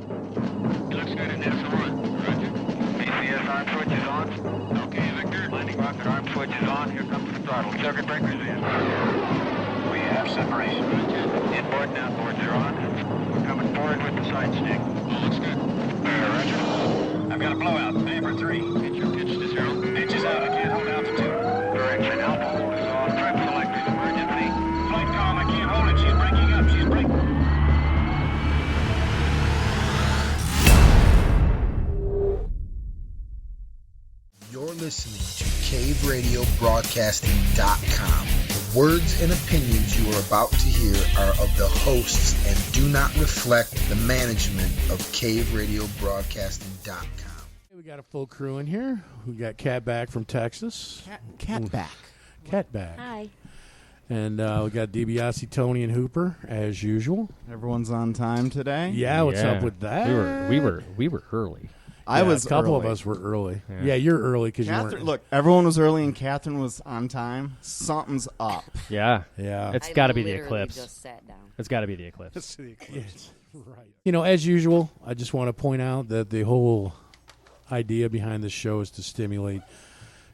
He looks good in SO1. Roger. BCS arm switch is on. Okay, Victor. Landing rocket arm switch is on. Here comes the throttle. Circuit breakers in. We have separation. Roger. Inboard and outboards are on. We're coming forward with the side stick. All looks good. Roger. I've got a blowout. Amber 3. Pitch your pitch to 0. Pitch is out. I can't hold altitude. Correction. Alpha hold is off. Trip selectors emergency. Flight calm. I can't hold it. She's breaking up. She's breaking. You're listening to CaveRadioBroadcasting.com. The words and opinions you are about to hear are of the hosts and do not reflect the management of CaveRadioBroadcasting.com. We got a full crew in here. We got Cat back from Texas. Cat back. Cat back. Hi. And we got DiBiase, Tony, and Hooper as usual. Everyone's on time today. Yeah, what's up with that? We were early. I was a couple early. of us were early. Yeah, you're early because you Catherine, weren't. look, everyone was early and Catherine was on time. Something's up. Yeah. Yeah. It's got to be the literally eclipse. Just sat down. It's got to be the eclipse. Yes, right. You know, as usual, I just want to point out that the whole idea behind this show is to stimulate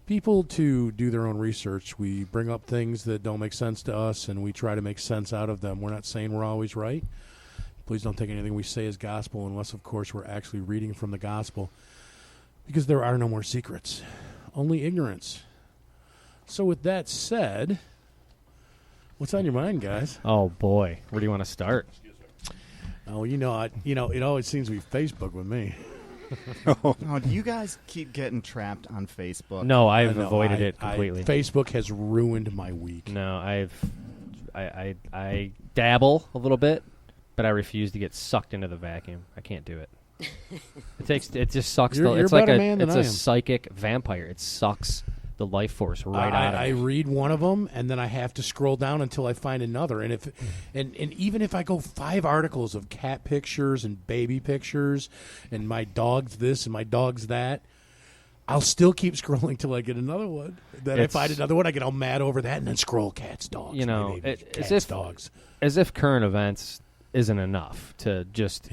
people to do their own research. We bring up things that don't make sense to us, and we try to make sense out of them. We're not saying we're always right. Please don't take anything we say as gospel unless, of course, we're actually reading from the gospel, because there are no more secrets, only ignorance. So with that said, what's on your mind, guys? Oh boy, where do you want to start? Oh, it always seems to be Facebook with me. Oh, do you guys keep getting trapped on Facebook? No, I've No, avoided it completely. Facebook has ruined my week. No, I dabble a little bit, but I refuse to get sucked into the vacuum. I can't do it. It just sucks. You're It's a like better man than it's I a am. psychic vampire. It sucks the life force right out of I it. read one of them, and then I have to scroll down until I find another. And even if I go 5 articles of cat pictures and baby pictures, and my dog's this and my dog's that, I'll still keep scrolling till I get another one. Then I find another one, I get all mad over that, and then scroll cats, dogs. You know, my baby, as cats, if dogs. As if current events isn't enough to just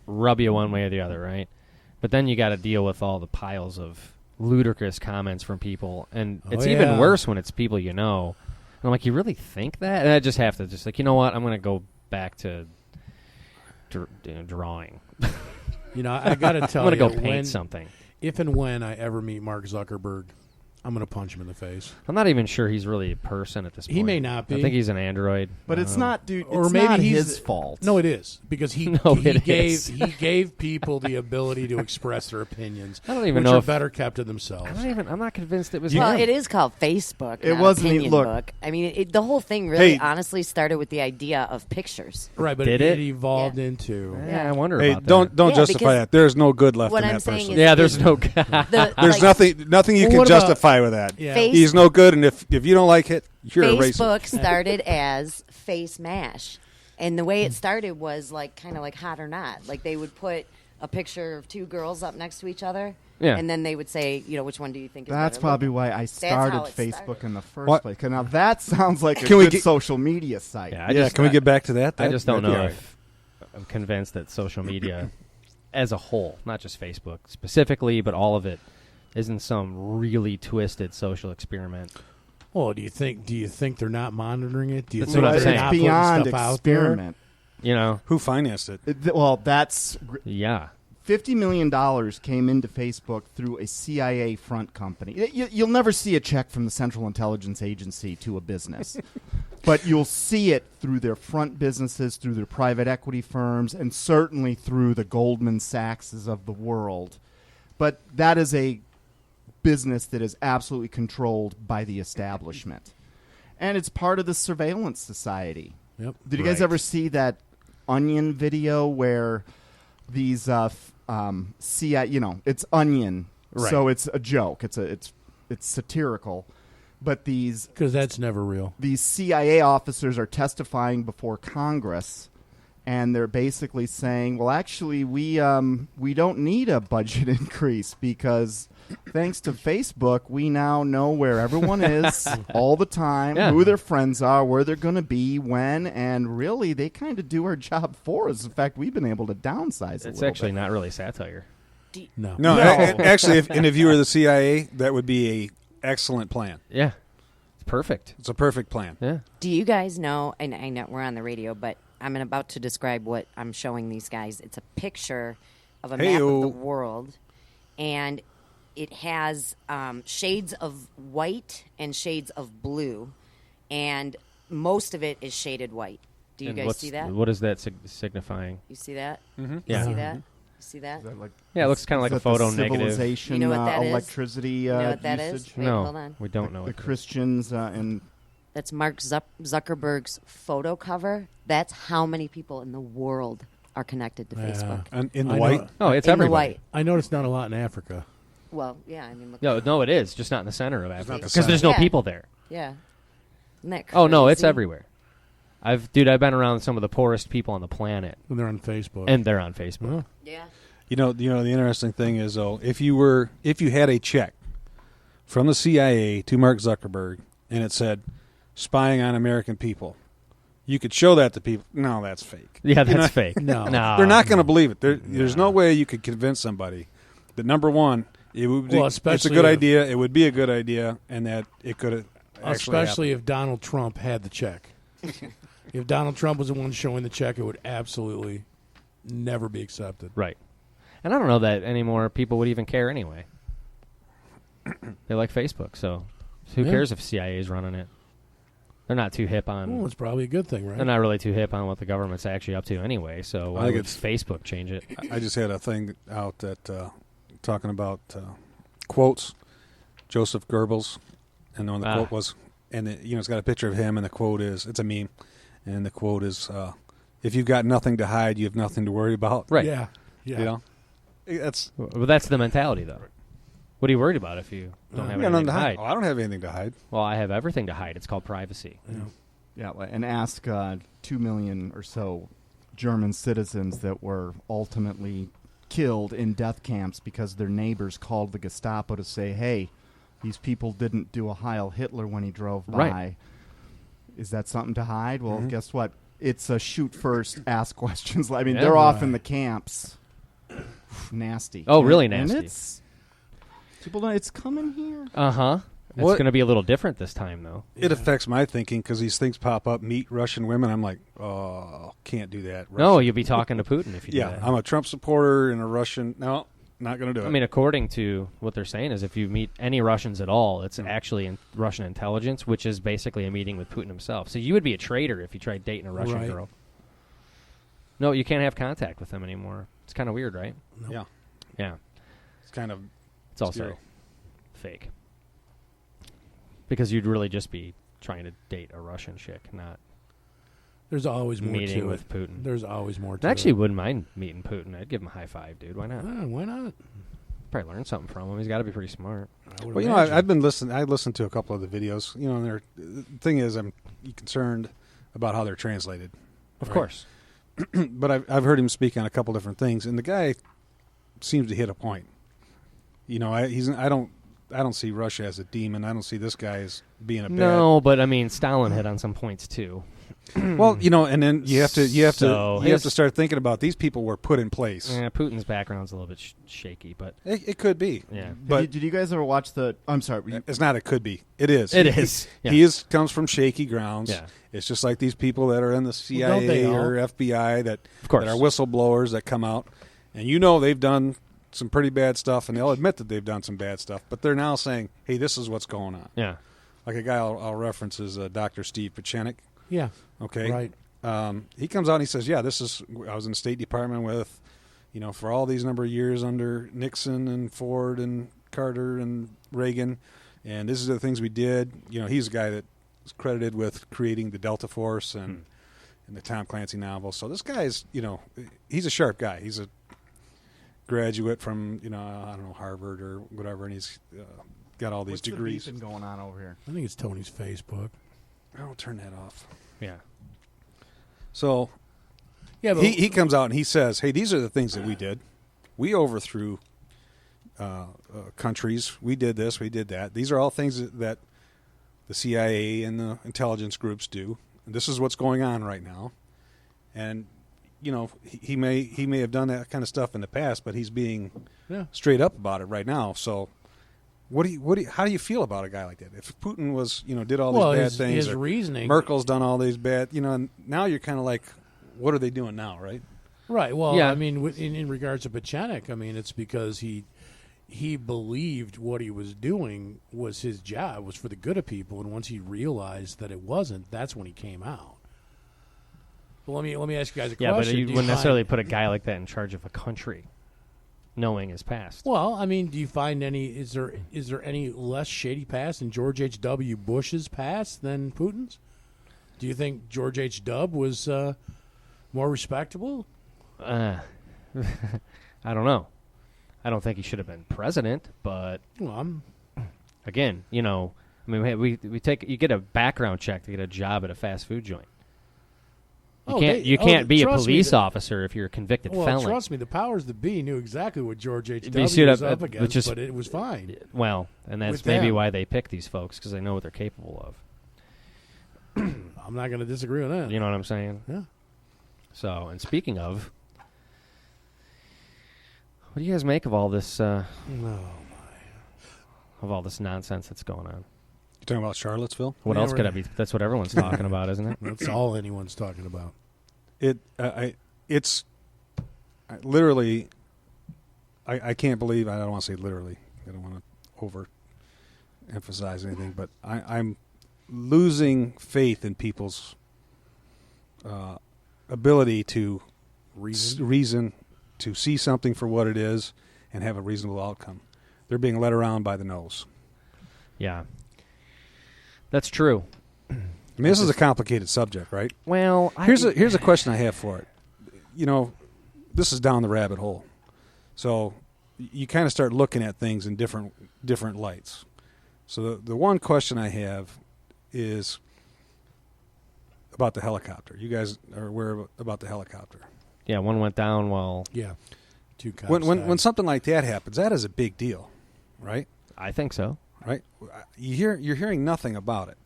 rub you one way or the other, right? But then you got to deal with all the piles of ludicrous comments from people, and it's even worse when it's people you know. And I'm like, you really think that? And I just have to you know what? I'm going to go back to drawing. I got to tell I'm you, going to go paint something. If and when I ever meet Mark Zuckerberg, I'm going to punch him in the face. I'm not even sure he's really a person at this point. He may not be. I think he's an android. But it's not, dude. Or it's maybe not he's his fault. No, it is, because he gave people the ability to express their opinions. I don't even which know are if better kept to themselves. I'm not convinced it was. Well, him. it is called Facebook. It not wasn't. opinion Look, book. I mean, the whole thing really, Hey. honestly, started with the idea of pictures. Right, but Did it it? evolved Yeah. into. Yeah, I wonder Hey, about don't that. Yeah, justify because that. There's no good left what in I'm that saying person. is- Yeah, there's no. There's nothing you Well, can what about- justify with that. Yeah. He's no good, and if you don't like it, you're a racist. Facebook started as Face Mash, and the way it started was kind of like Hot or Not. Like they would put a picture of 2 girls up next to each other, Yeah. and then they would say, which one do you think is That's better probably looking? why I how started it Facebook started. in the first What? place. 'Cause now that sounds like a Can we good get- social media site. Yeah, Can we get back to that? I just don't That'd be know all right. if I'm convinced that social media as a whole, not just Facebook specifically, but all of it, isn't some really twisted social experiment. Well, do you think they're not monitoring it? Do you That's think what I'm they're saying. not It's putting beyond stuff out there? experiment. You know? Who financed it? Well, that's Yeah. $50 million came into Facebook through a CIA front company. You'll never see a check from the Central Intelligence Agency to a business, but you'll see it through their front businesses, through their private equity firms, and certainly through the Goldman Sachses of the world. But that is a business that is absolutely controlled by the establishment. And it's part of the surveillance society. Yep. Did you guys ever see that Onion video where these CIA, it's Onion, Right. so it's a joke. It's satirical, but Because that's never real. these CIA officers are testifying before Congress, and they're basically saying, "Well, actually, we don't need a budget increase because thanks to Facebook, we now know where everyone is all the time, Yeah. who their friends are, where they're going to be, when, and really, they kind of do our job for us. In fact, we've been able to downsize It's a actually little not really satire. No. No, No. actually, if you were the CIA, that would be a excellent plan. Yeah. It's perfect. It's a perfect plan. Yeah. Do you guys know, and I know we're on the radio, but I'm about to describe what I'm showing these guys. It's a picture of a map of Hey-o. the world, and it has shades of white and shades of blue, and most of it is shaded white. Do you And guys see that? What is that signifying? You see that? Mm-hmm. Yeah. You see that? You see that? Is that like, Yeah, it looks kind of like is a that the photo negative. civilization, You know what that is? electricity You know what that usage? is? Wait, No, hold on. we don't know The it. Christians and That's Mark Zuckerberg's photo cover. That's how many people in the world are connected to Yeah. Facebook. And in the I white, know- Oh, it's in the everybody. white. I noticed not a lot in Africa. Well, yeah, I mean, look. No, it is just not in the center of not Africa the because center. there's no Yeah. people there. Yeah. Isn't that Oh no, it's crazy? everywhere. I've been around some of the poorest people on the planet, When they're on Facebook. and they're on Facebook. Huh? Yeah. you know, the interesting thing is though, if you had a check from the CIA to Mark Zuckerberg and it said spying on American people, you could show that to people. No, that's fake. Yeah, You know, that's fake. No. no, They're not going to believe it. There's no way you could convince somebody that number one, it would be, Well, it's a especially good if- idea. It would be a good idea, and that it could have actually Especially happened. if Donald Trump had the check. If Donald Trump was the one showing the check, it would absolutely never be accepted. Right. And I don't know that anymore people would even care anyway. They like Facebook, so who Yeah. cares if CIA is running it? They're not too hip on. Well, it's probably a good thing, right? They're not really too hip on what the government's actually up to anyway. So why think would it's- Facebook change it? I just had a thing out that talking about quotes. Joseph Goebbels, and the quote was, and it's got a picture of him, and the quote is, it's a meme, and the quote is, "If you've got nothing to hide, you have nothing to worry about." Right. Yeah. Yeah. You know, that's Well, that's the mentality, though. What are you worried about if you don't have you got anything nothing to to hide. hide? Oh, I don't have anything to hide. Well, I have everything to hide. It's called privacy. yeah, and ask 2 million or so German citizens that were ultimately killed in death camps because their neighbors called the Gestapo to say, "Hey, these people didn't do a Heil Hitler when he drove by." Right. Is that something to hide? Well, Mm-hmm. guess what? It's a shoot first, ask questions. I mean, Yeah. they're off Right. in the camps. Nasty. Oh, really And nasty. it's people don't. It's coming here. Uh-huh. It's What- going to be a little different this time, though. It affects my thinking because these things pop up. Meet Russian women. I'm like, oh, can't do that. No, Russian- you'll be talking to Putin if you yeah, do that. I'm a Trump supporter and a Russian. No, not going to do it. I mean, according to what they're saying is if you meet any Russians at all, it's actually in Russian intelligence, which is basically a meeting with Putin himself. So you would be a traitor if you tried dating a Russian Right. girl. No, you can't have contact with them anymore. It's kind of weird, right? yeah, Yeah. it's kind of It's also scary. fake. Because you'd really just be trying to date a Russian chick, not There's always more meeting to with it. Putin. There's always more to I actually it. wouldn't mind meeting Putin. I'd give him a high five, dude. Why not? Why not? Probably learn something from him. He's got to be pretty smart. I would Well, imagine. I've been listening. I listened to a couple of the videos. And the thing is, I'm concerned about how they're translated. Of Right. course. But I've heard him speak on a couple different things, and the guy seems to hit a point. I don't see Russia as a demon. I don't see this guy as being a bad. No, but I mean, Stalin hit on some points too. Well, and then you have So to start thinking about these people were put in place. Putin's background's a little bit shaky, but It could be. yeah, But did you guys ever watch the? I'm sorry. it's not. It could be. It is. it is. Yeah. He comes from shaky grounds. Yeah. It's just like these people that are in the don't CIA they all? or FBI that Of course. that are whistleblowers that come out, and they've done some pretty bad stuff, and they'll admit that they've done some bad stuff, but they're now saying, "Hey, this is what's going on." Yeah. Like a guy I'll reference is Dr. Steve Pachenik. Yeah. Okay, Right. He comes out and he says, "Yeah, I was in the State Department with, for all these number of years under Nixon and Ford and Carter and Reagan, and this is the things we did." He's a guy that is credited with creating the Delta Force and the Tom Clancy novels. So this guy's, he's a sharp guy. He's a graduate from, I don't know, Harvard or whatever, and he's got all these What's degrees. the beefing going on over here? I think it's Tony's Facebook. I'll turn that off. Yeah. So Yeah, but he comes out and he says, "Hey, these are the things that we did. We overthrew countries. We did this, we did that. These are all things that the CIA and the intelligence groups do. And this is what's going on right now. And he may have done that kind of stuff in the past, but he's being straight up about it right now. So, how do you feel about a guy like that? If Putin was, did all these bad things, his reasoning, Merkel's done all these bad, and now you're kind of like, what are they doing now, right? Right. Well, Yeah. I mean, in regards to Pachenik, I mean, it's because he believed what he was doing was his job, was for the good of people, and once he realized that it wasn't, that's when he came out. Well, let me ask you guys a question. But you Do wouldn't find- necessarily put a guy like that in charge of a country, knowing his past. Well, I mean, do you find any? Is there any less shady past in George H.W. Bush's past than Putin's? Do you think George H.W. was more respectable? I don't know. I don't think he should have been president, but Well, again, I mean, you get a background check to get a job at a fast food joint. You can't be a trust me, police officer if you're a convicted well, felon. trust me, the powers that be knew exactly what George You H.W. see was what up against, but but it was fine. Well, and that's With maybe them. why they pick these folks, because they know what they're capable of. I'm not going to disagree with that. You know what I'm saying? Yeah. So, and speaking of, what do you guys make of all this? Of all this nonsense that's going on? You talking about Charlottesville? What Yeah, else could we're- I be? That's what everyone's talking about, isn't it? That's all anyone's talking about. It's literally. I can't believe. I don't want to say literally. I don't want to overemphasize anything, but I'm losing faith in people's ability to reason, to see something for what it is, and have a reasonable outcome. They're being led around by the nose. Yeah, that's true. I mean, this is a complicated subject, right? Well, Here's a question I have for it. This is down the rabbit hole. So you kind of start looking at things in different lights. So the one question I have is about the helicopter. You guys are aware about the helicopter. Yeah, one went down while... Yeah. Two cops When something like that happens, that is a big deal, right? I think so. Right? You're hearing nothing about it,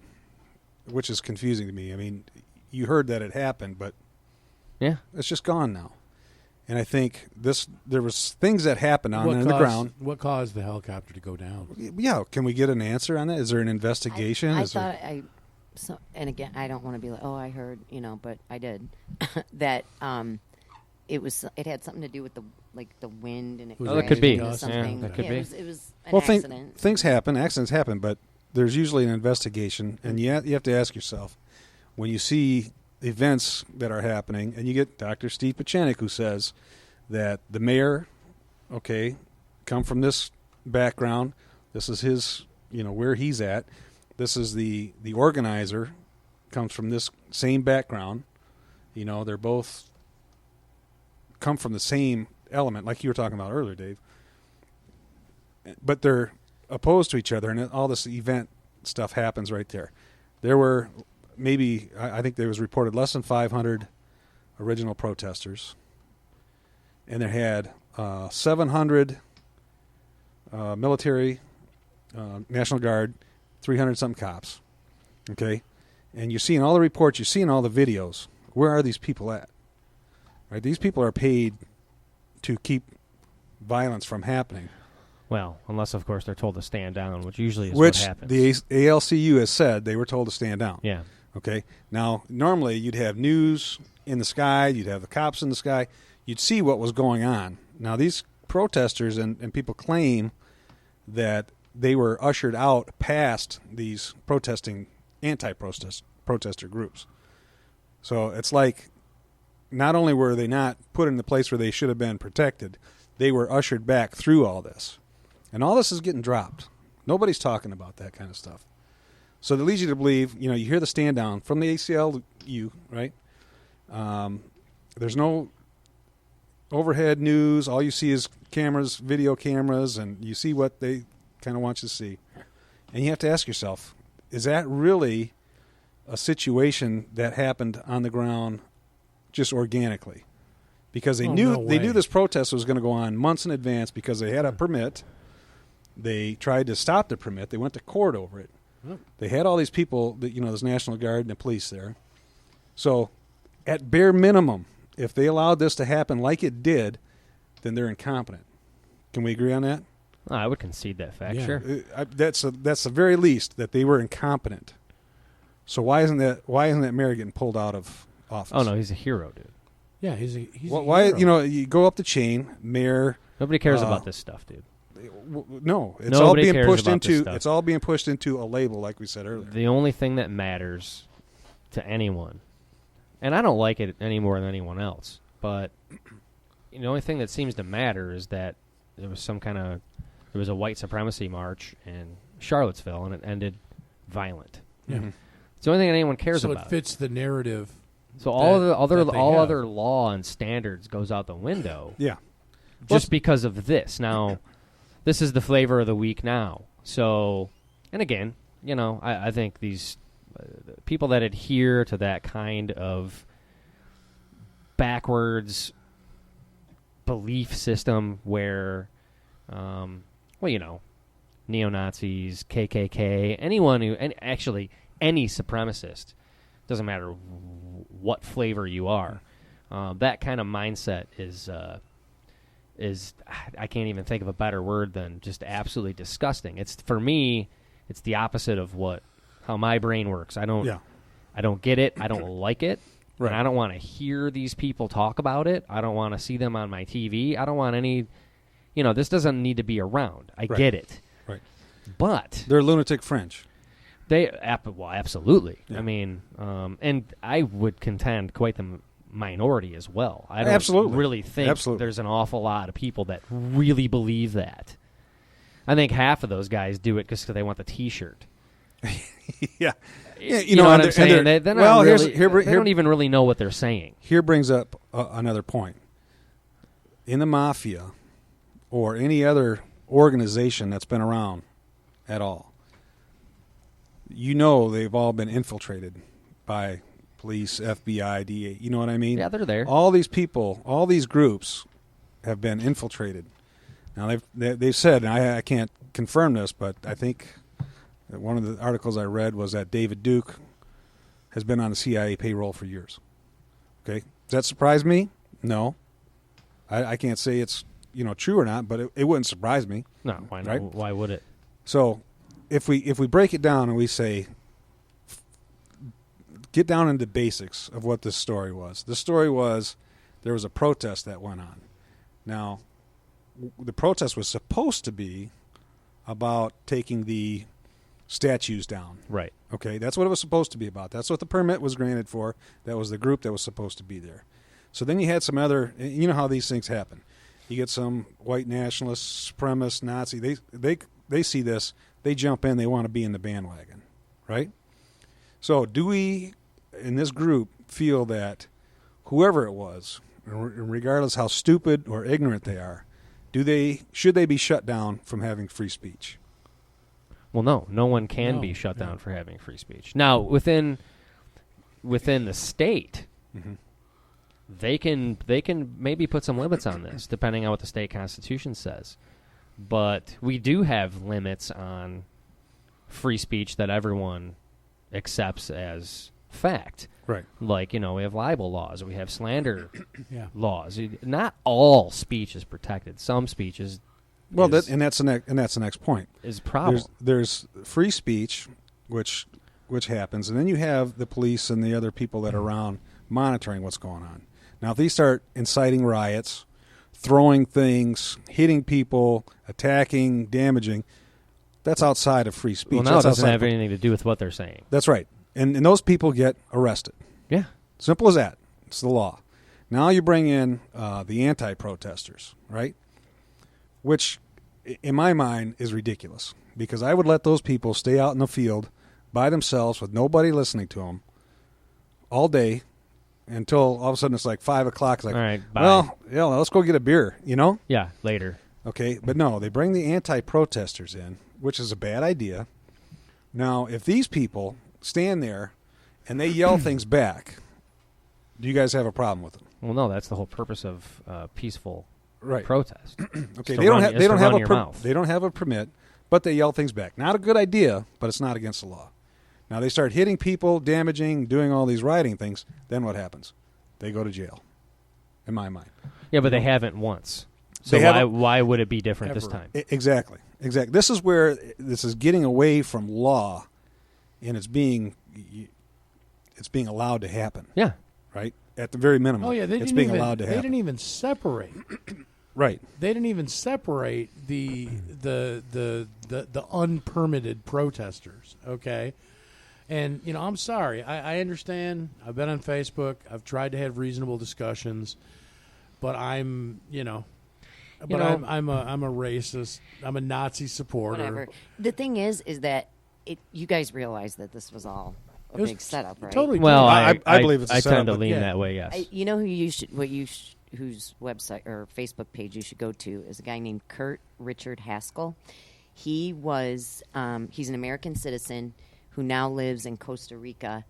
which is confusing to me. I mean, you heard that it happened, but Yeah. it's just gone now. And I think there was things that happened on the ground. What caused the helicopter to go down? Yeah, can we get an answer on that? Is there an investigation? And again, I don't want to be like, oh, I heard, but I did that. It had something to do with the wind, and it Oh, that could be. into Yeah, something. that could be. It was an accident. Things happen, accidents happen, but there's usually an investigation, and you have to ask yourself, when you see events that are happening, and you get Dr. Steve Pachenik, who says that the mayor, come from this background, this is his, where he's at, this is the organizer, comes from this same background, they're both come from the same element, like you were talking about earlier, Dave, but they're opposed to each other, and all this event stuff happens right there. There were maybe, I think there was reported less than 500 original protesters, and there had 700 military, National Guard, 300-something cops, okay? And you're seeing all the reports, you're seeing all the videos. Where are these people at? Right? These people are paid to keep violence from happening. Well, unless, of course, they're told to stand down, which usually is Which what happens. the ALCU has said they were told to stand down. Yeah. Okay. Now, normally you'd have news in the sky, you'd have the cops in the sky, you'd see what was going on. Now, these protesters and people claim that they were ushered out past these anti-protester groups. So it's like not only were they not put in the place where they should have been protected, they were ushered back through all this. And all this is getting dropped. Nobody's talking about that kind of stuff. So that leads you to believe, you hear the stand down from the ACLU, right? There's no overhead news. All you see is cameras, video cameras, and you see what they kind of want you to see. And you have to ask yourself, is that really a situation that happened on the ground just organically? because they knew this protest was going to go on months in advance because they had a permit. They tried to stop the permit. They went to court over it. They had all these people, this National Guard and the police there. So, at bare minimum, if they allowed this to happen like it did, then they're incompetent. Can we agree on that? I would concede that fact. Sure. That's the very least, that they were incompetent. So why isn't that mayor getting pulled out of office? Oh no, he's a hero, dude. Yeah, he's a why hero. you go up the chain, mayor. Nobody cares about this stuff, dude. No, it's Nobody all being cares pushed about into this stuff. it's all being pushed into a label, like we said earlier. The only thing that matters to anyone, and I don't like it any more than anyone else, but the only thing that seems to matter is that there was a white supremacy march in Charlottesville, and it ended violent. Yeah. It's the only thing anyone cares so about. it fits the narrative. So all other law and standards goes out the window. Yeah. Just because of this. Now, this is the flavor of the week now. So, and again, I think these people that adhere to that kind of backwards belief system where, neo-Nazis, KKK, any supremacist, doesn't matter what flavor you are, that kind of mindset is I can't even think of a better word than just absolutely disgusting. For me, it's the opposite of how my brain works. I don't get it. I don't like it. Right. And I don't want to hear these people talk about it. I don't want to see them on my TV. I don't want any, this doesn't need to be around. I get it. Right. But they're lunatic fringe. Absolutely. Yeah. I mean, and I would contend quite the minority as well. I don't Absolutely. really think there's an awful lot of people that really believe that. I think half of those guys do it just because they want the T-shirt. Yeah. You know what I'm saying? They don't even really know what they're saying. Here brings up another point. In the mafia or any other organization that's been around at all, they've all been infiltrated by police, FBI, DA. You know what I mean? Yeah, they're there. All these people, all these groups have been infiltrated. Now, they've said, and I can't confirm this, but I think one of the articles I read was that David Duke has been on the CIA payroll for years. Okay? Does that surprise me? No. I can't say it's true or not, but it wouldn't surprise me. No, why not? Right? Why would it? So if we break it down and we say, get down into basics of what this story was. The story was there was a protest that went on. Now, the protest was supposed to be about taking the statues down. Right. Okay, that's what it was supposed to be about. That's what the permit was granted for. That was the group that was supposed to be there. So then you had some other, you know how these things happen. You get some white nationalists, supremacists, Nazi. They see this, they jump in, they want to be in the bandwagon, right? So do we, in this group, feel that whoever it was, regardless how stupid or ignorant they are, should they be shut down from having free speech? Well, no one can be shut down for having free speech. Now, within the state, they can maybe put some limits on this, depending on what the state constitution says. But we do have limits on free speech that everyone accepts as fact. Right. Like, we have libel laws, we have slander laws. Not all speech is protected. Some speech is that's the next point. Is a problem. There's free speech, which happens, and then you have the police and the other people that are around monitoring what's going on. Now, if they start inciting riots, throwing things, hitting people, attacking, damaging, that's outside of free speech. Well, now it doesn't have anything to do with what they're saying. That's right. And those people get arrested. Yeah. Simple as that. It's the law. Now you bring in the anti-protesters, right? Which, in my mind, is ridiculous. Because I would let those people stay out in the field by themselves with nobody listening to them all day until all of a sudden it's like 5 o'clock. It's like, all right, bye. Well, let's go get a beer, Yeah, later. Okay, but no, they bring the anti-protesters in, which is a bad idea. Now, if these people stand there and they yell things back, Do you guys have a problem with it? Well, no, that's the whole purpose of peaceful Right. protest. Okay, It's they to don't run- have it's they to don't have run a your mouth. they don't have a permit, but they yell things back. Not a good idea, but it's not against the law. Now they start hitting people, damaging, doing all these rioting things. Then what happens? They go to jail. In my mind. Yeah, but they haven't once. So They haven't- why would it be different this Ever. time? Exactly. This is where this is getting away from law, and it's being allowed to happen. Yeah. Right. At the very minimum. Oh yeah, it's being allowed to They happen. didn't even separate. Right. They didn't even separate the unpermitted protesters. Okay, and I'm sorry. I understand. I've been on Facebook. I've tried to have reasonable discussions, but I'm a racist. I'm a Nazi supporter. Whatever. The thing is that you guys realize that this was all a It was big setup, right? Totally. Well, I believe it's a I setup, tend to but lean yeah. that way. Yes. You know whose website or Facebook page you should go to is a guy named Kurt Richard Haskell. He was he's an American citizen who now lives in Costa Rica,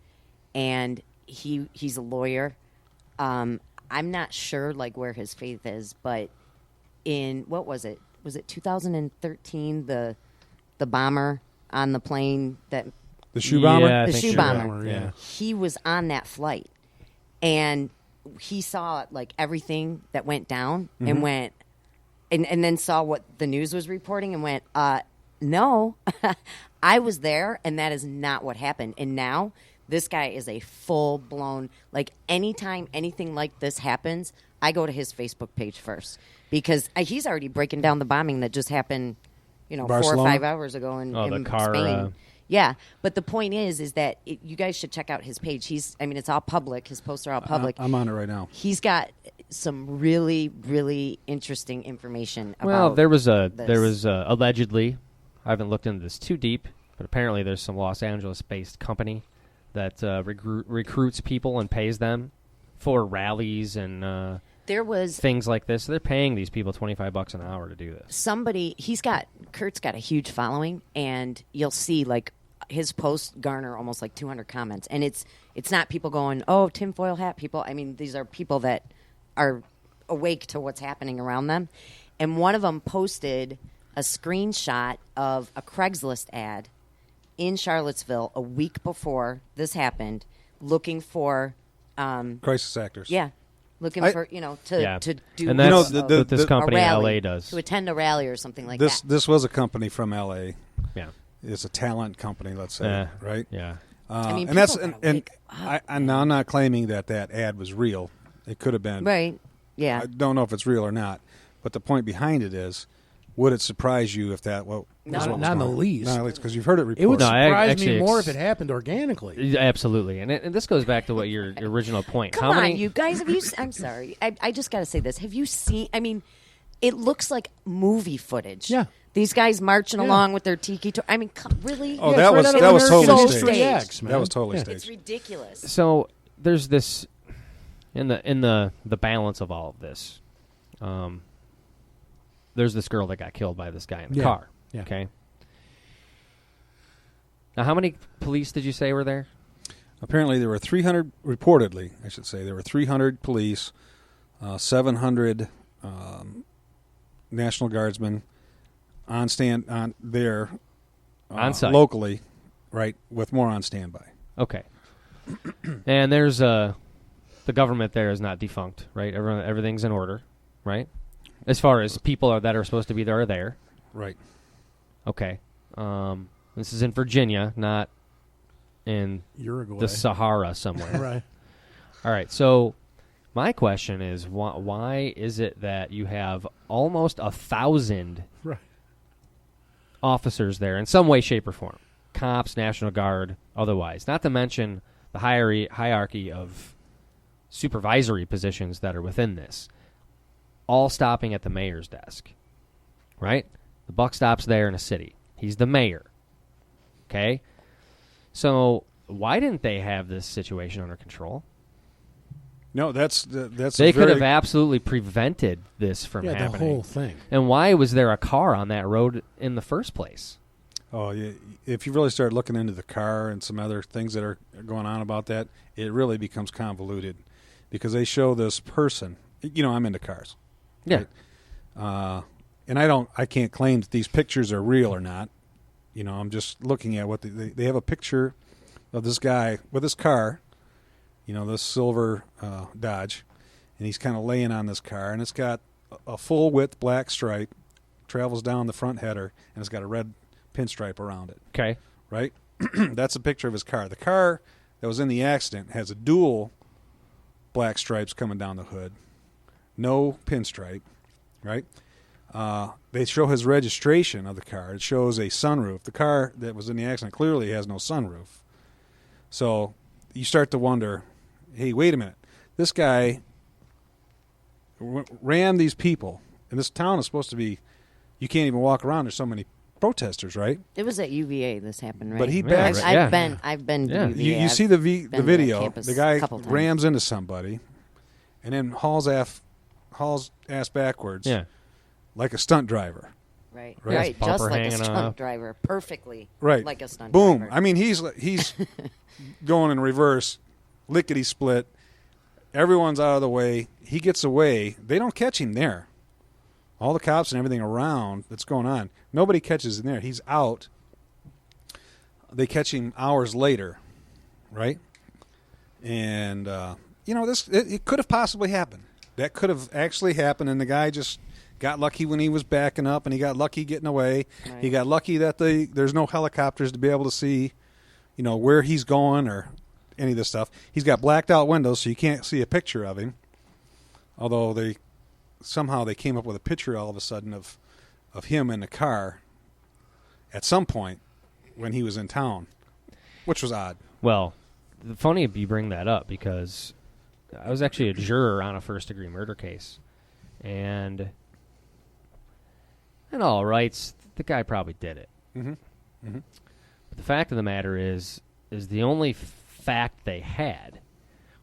and he's a lawyer. I'm not sure where his faith is, but in what was it? Was it 2013? The bomber on the plane that The shoe bomber? Yeah, I the think shoe so. bomber. Yeah. He was on that flight, and he saw everything that went down and went and then saw what the news was reporting and went, no, I was there and that is not what happened. And now this guy is a full blown, anytime anything like this happens, I go to his Facebook page first because he's already breaking down the bombing that just happened, 4 or Barcelona? 5 hours ago in the car, Spain. Yeah, but the point is that you guys should check out his page. It's all public. His posts are all public. I'm on it right now. He's got some really, really interesting information about Well, there was this. allegedly, I haven't looked into this too deep, but apparently there's some Los Angeles-based company that recruits people and pays them for rallies and There was things like this. So they're paying these people $25 an hour to do this. Kurt's got a huge following, and you'll see his posts garner almost 200 comments, and it's not people going, oh, tinfoil hat people. These are people that are awake to what's happening around them. And one of them posted a screenshot of a Craigslist ad in Charlottesville a week before this happened, looking for Crisis actors. yeah, looking I- for to Yeah. do And that's the- what this the- company a in rally, LA does. to attend a rally or something like This that. this was a company from L.A. Yeah. It's a talent company, let's say, Yeah. right? Yeah. And that's people and gotta I'm not claiming that ad was real. It could have been. Right. Yeah. I don't know if it's real or not, but the point behind it is, would it surprise you if that? Well, No. was what was Not in the going on? least. Not in the least, because you've heard it reported. It would No, surprise actually, me more it's- if it happened organically. Absolutely. And this goes back to what your original point. Come How on, many you guys. I'm sorry. I just got to say this. Have you seen? It looks like movie footage. Yeah. These guys marching Yeah. along with their tiki. Really? Oh, Yeah, that it's was right out of that was American totally History staged. X, man. That was totally Yeah. staged. It's ridiculous. So there's this in the balance of all of this. There's this girl that got killed by this guy in the Yeah. car. Yeah. Okay. Now, how many police did you say were there? Apparently, there were 300. Reportedly, I should say, there were 300 police, 700 National Guardsmen on site locally, right, with more on standby. Okay. And there's the government there is not defunct, right? Everything's in order, right? As far as people that are supposed to be there are there. Right. Okay. This is in Virginia, not in Uruguay. the Sahara somewhere. Right. All right. So my question is, why is it that you have almost 1,000 Right. officers there in some way, shape, or form? Cops, National Guard, otherwise. Not to mention the hierarchy of supervisory positions that are within this. All stopping at the mayor's desk. Right? The buck stops there in a city. He's the mayor. Okay? So why didn't they have this situation under control? No, that's They could have absolutely prevented this from Yeah, happening. the whole thing. And why was there a car on that road in the first place? Oh, yeah. If you really start looking into the car and some other things that are going on about that, it really becomes convoluted. because they show this person. You know, I'm into cars. Yeah. Right? And I can't claim that these pictures are real or not. You know, I'm just looking at what they have a picture of this guy with his car, you know, this silver Dodge, and he's kind of laying on this car, and it's got a full width black stripe, travels down the front header, and it's got a red pinstripe around it. Okay. Right? That's a picture of his car. The car that was in the accident has a dual black stripes coming down the hood, no pinstripe, right? They show his registration of the car. It shows a sunroof. The car that was in the accident clearly has no sunroof. So you start to wonder, hey, wait a minute. This guy rammed these people, and this town is supposed to be, you can't even walk around. There's so many protesters, right? It was at UVA this happened, right? But he Yeah, backs. right. I've been to Yeah. UVA. You see the been to video. campus The guy a couple times. rams into somebody, and then hauls ass backwards, Yeah. like a stunt driver. Right, Right. right, Bumper just like a hanging stunt off. driver, perfectly, Right. like a stunt Boom. driver. I mean, he's going in reverse, lickety split. Everyone's out of the way. He gets away. They don't catch him there. All the cops and everything around that's going on, nobody catches him there. He's out. They catch him hours later, right? And you know, it could have possibly happened. That could have actually happened, and the guy just got lucky when he was backing up, and he got lucky getting away. Right. He got lucky that there's no helicopters to be able to see, you know, where he's going or any of this stuff. He's got blacked out windows, so you can't see a picture of him. Although they came up with a picture all of a sudden of him in the car at some point when he was in town, which was odd. Well, funny if you bring that up because I was actually a juror on a first-degree murder case, and in all rights, the guy probably did it. Mm-hmm. Mm-hmm. But the fact of the matter is the only fact they had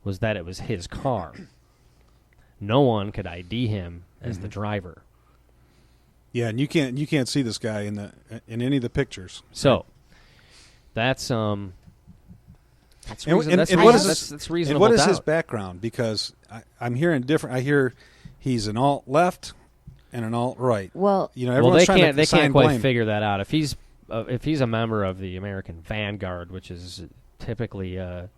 was that it was his car. No one could ID him as the driver. Yeah, and you can't see this guy in any of the pictures. So that's And reasonable. what is his doubt. background? Because I'm hearing different. I hear he's an alt left and an alt right. Well, You know, Well, everyone's they trying can't to assign quite blame. figure that out. If he's a member of the American Vanguard, which is typically a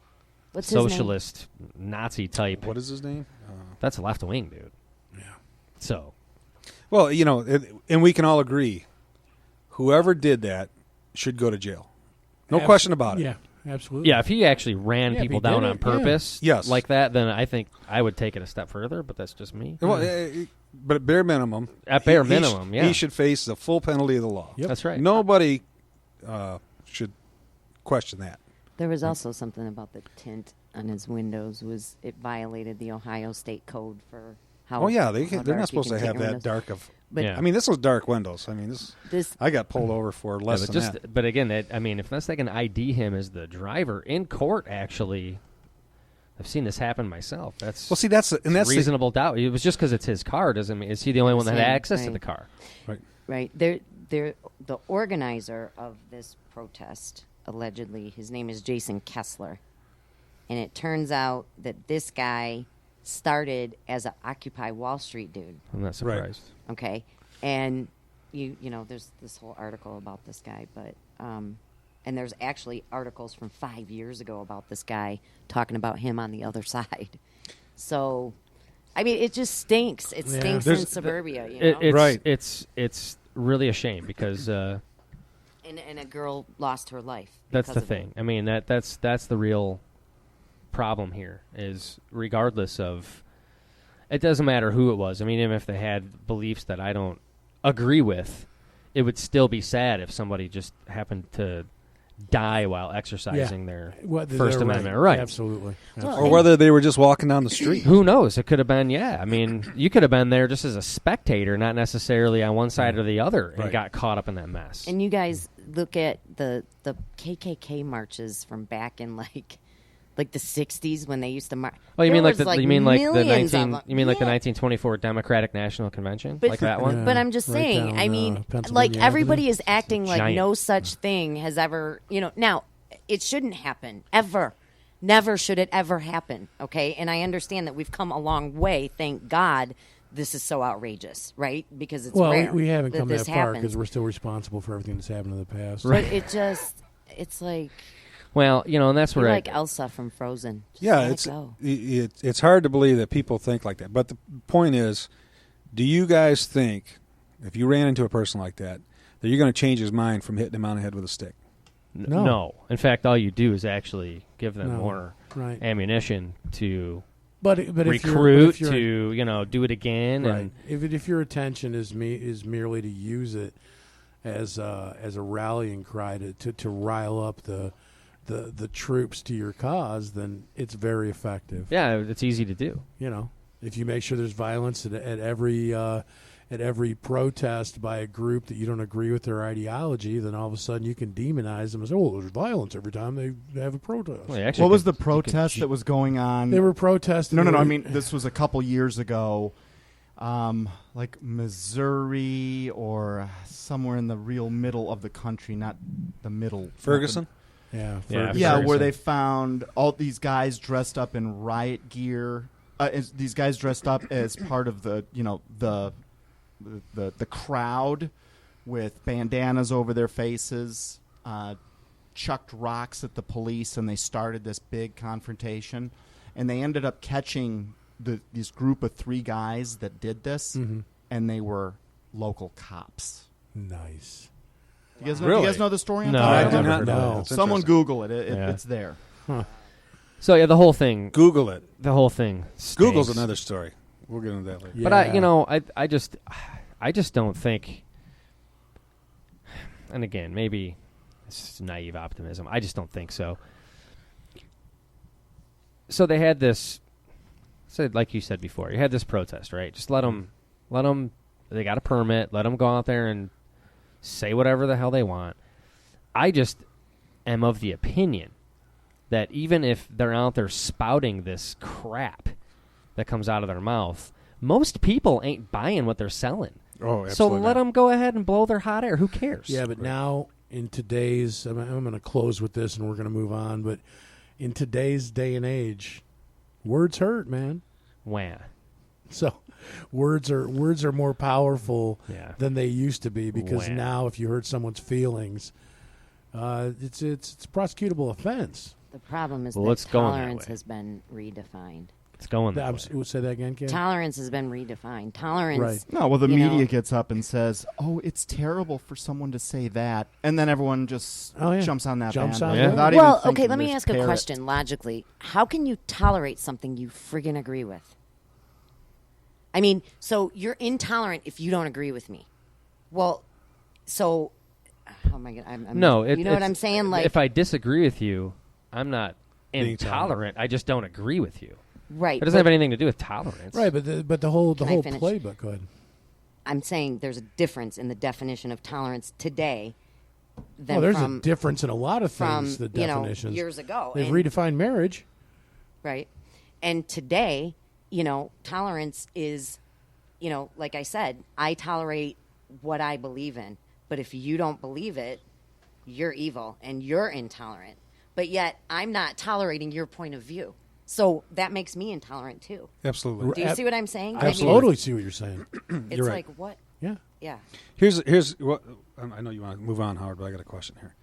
what's his name? socialist Nazi type, What is his name? that's left wing, dude. Yeah. So Well, you know, and we can all agree, whoever did that should go to jail. No question about it. Yeah, absolutely. yeah, if he actually ran Yeah, if people he did down it, on purpose, Yes. like that, then I think I would take it a step further. But that's just me. Well, but at bare minimum, At bare he minimum, yeah. he should face the full penalty of the law. Yep. That's right. Nobody should question that. There was also something about the tint on his windows. It violated the Ohio State code for how. Oh yeah, how they're dark not you supposed can to take have your that windows. dark of. But Yeah. I mean, this was dark windows. I mean, this, I got pulled over for less Yeah, but than that. But again, if unless they can ID him as the driver in court, actually, I've seen this happen myself. That's Well, see, that's reasonable doubt. It was just because it's his car doesn't mean is he the only one that had Same, access to right. the car? right? The organizer of this protest, allegedly, his name is Jason Kessler, and it turns out that this guy started as an Occupy Wall Street dude. I'm not surprised. Okay, and you know, there's this whole article about this guy, but and there's actually articles from 5 years ago about this guy talking about him on the other side. So, I mean, it just stinks. It Yeah. stinks There's- in suburbia, you know. It's, Right. It's really a shame because And a girl lost her life. that's because the of it. thing. I mean that's the real problem here is regardless of it doesn't matter who it was. I mean, even if they had beliefs that I don't agree with, it would still be sad if somebody just happened to die while exercising their First Amendment rights. Absolutely. Well, or whether they were just walking down the street. Who knows? It could have been, yeah. I mean, you could have been there just as a spectator, not necessarily on one side or the other, and Right. got caught up in that mess. And you guys look at the KKK marches from back in like the 60s when they used to march. Oh, you There mean like was, the you mean like the millions of 19 them. you mean like the Yeah. 1924 Democratic National Convention, But- like that one? Yeah. But I'm just Right saying, down, I mean, Pennsylvania like everybody Avenue. is acting like Giant. no such thing has ever, you know. Now, it shouldn't happen ever, Never should it ever happen, okay? And I understand that we've come a long way. Thank God this is so outrageous, right? Because it's rare we haven't come this that far happens. because we're still responsible for everything that's happened in the past. But it just, it's like, Well, and that's you're where like Elsa from Frozen. Just Yeah, let it's it go. it's hard to believe that people think like that. But the point is, do you guys think if you ran into a person like that you're going to change his mind from hitting him on the head with a stick? No. In fact, all you do is actually give them No. more Right. ammunition to But recruit, if you're, to do it again. right. And If your intention is merely to use it as a rallying cry to rile up the troops to your cause, then it's very effective. yeah, it's easy to do. If you make sure there's violence at every protest by a group that you don't agree with their ideology, then all of a sudden you can demonize them as, there's violence every time they have a protest. Well, actually, What was the protest that was going on? They were protesting. No. I mean, this was a couple years ago, like Missouri or somewhere in the real middle of the country, not the middle. Ferguson? Yeah, Yeah, Yeah, Ferguson. where they found all these guys dressed up in riot gear. These guys dressed up as part of the crowd with bandanas over their faces, chucked rocks at the police, and they started this big confrontation. And they ended up catching this group of 3 guys that did this, and they were local cops. Nice. You guys know, Really? you guys know the story? On No, Tower I of do Babel? not know. That's Someone interesting. Google it. Yeah. It's there. So yeah, the whole thing. Google it. The whole thing. Google's stinks. another story. We'll get into that later. But I just don't think. And again, maybe it's naive optimism. I just don't think so. So they had this. So like you said before, you had this protest, right? Just let them. They got a permit. Let them go out there and say whatever the hell they want. I just am of the opinion that even if they're out there spouting this crap that comes out of their mouth, most people ain't buying what they're selling. Oh, So absolutely. let them go ahead and blow their hot air. Who cares? Yeah, but now in today's, I'm going to close with this and we're going to move on. But in today's day and age, words hurt, man. Wah. So words are more powerful Yeah. than they used to be because Wow. now if you hurt someone's feelings, it's a prosecutable offense. The problem is Well, that it's going that tolerance way. has been redefined. It's going that way. Say that again, Ken. Tolerance has been redefined. Tolerance. Right. No, well, the you media know- gets up and says, "Oh, it's terrible for someone to say that," and then everyone just Oh, yeah. jumps on that Jumps bandwagon on it. without even Well, thinking. okay, let me There's ask a parrot. question logically. How can you tolerate something you friggin' agree with? I mean, so you're intolerant if you don't agree with me. Well, so, oh my God. I'm No, you know what I'm saying? Like, if I disagree with you, I'm not Being intolerant. I just don't agree with you. right. It doesn't but have anything to do with tolerance. Right, but the whole Can I finish? playbook. Go ahead. I'm saying there's a difference in the definition of tolerance today than Well, there's from, a difference in a lot of from things. The you know, definitions years ago. They've And- redefined marriage. right? And today, tolerance is, like I said, I tolerate what I believe in. But if you don't believe it, you're evil and you're intolerant. But yet, I'm not tolerating your point of view. So that makes me intolerant too. Absolutely. Do you see what I'm saying? I totally see what you're saying. It's You're right. like, what? Yeah. Yeah. Here's what I know you want to move on, Howard, but I got a question here.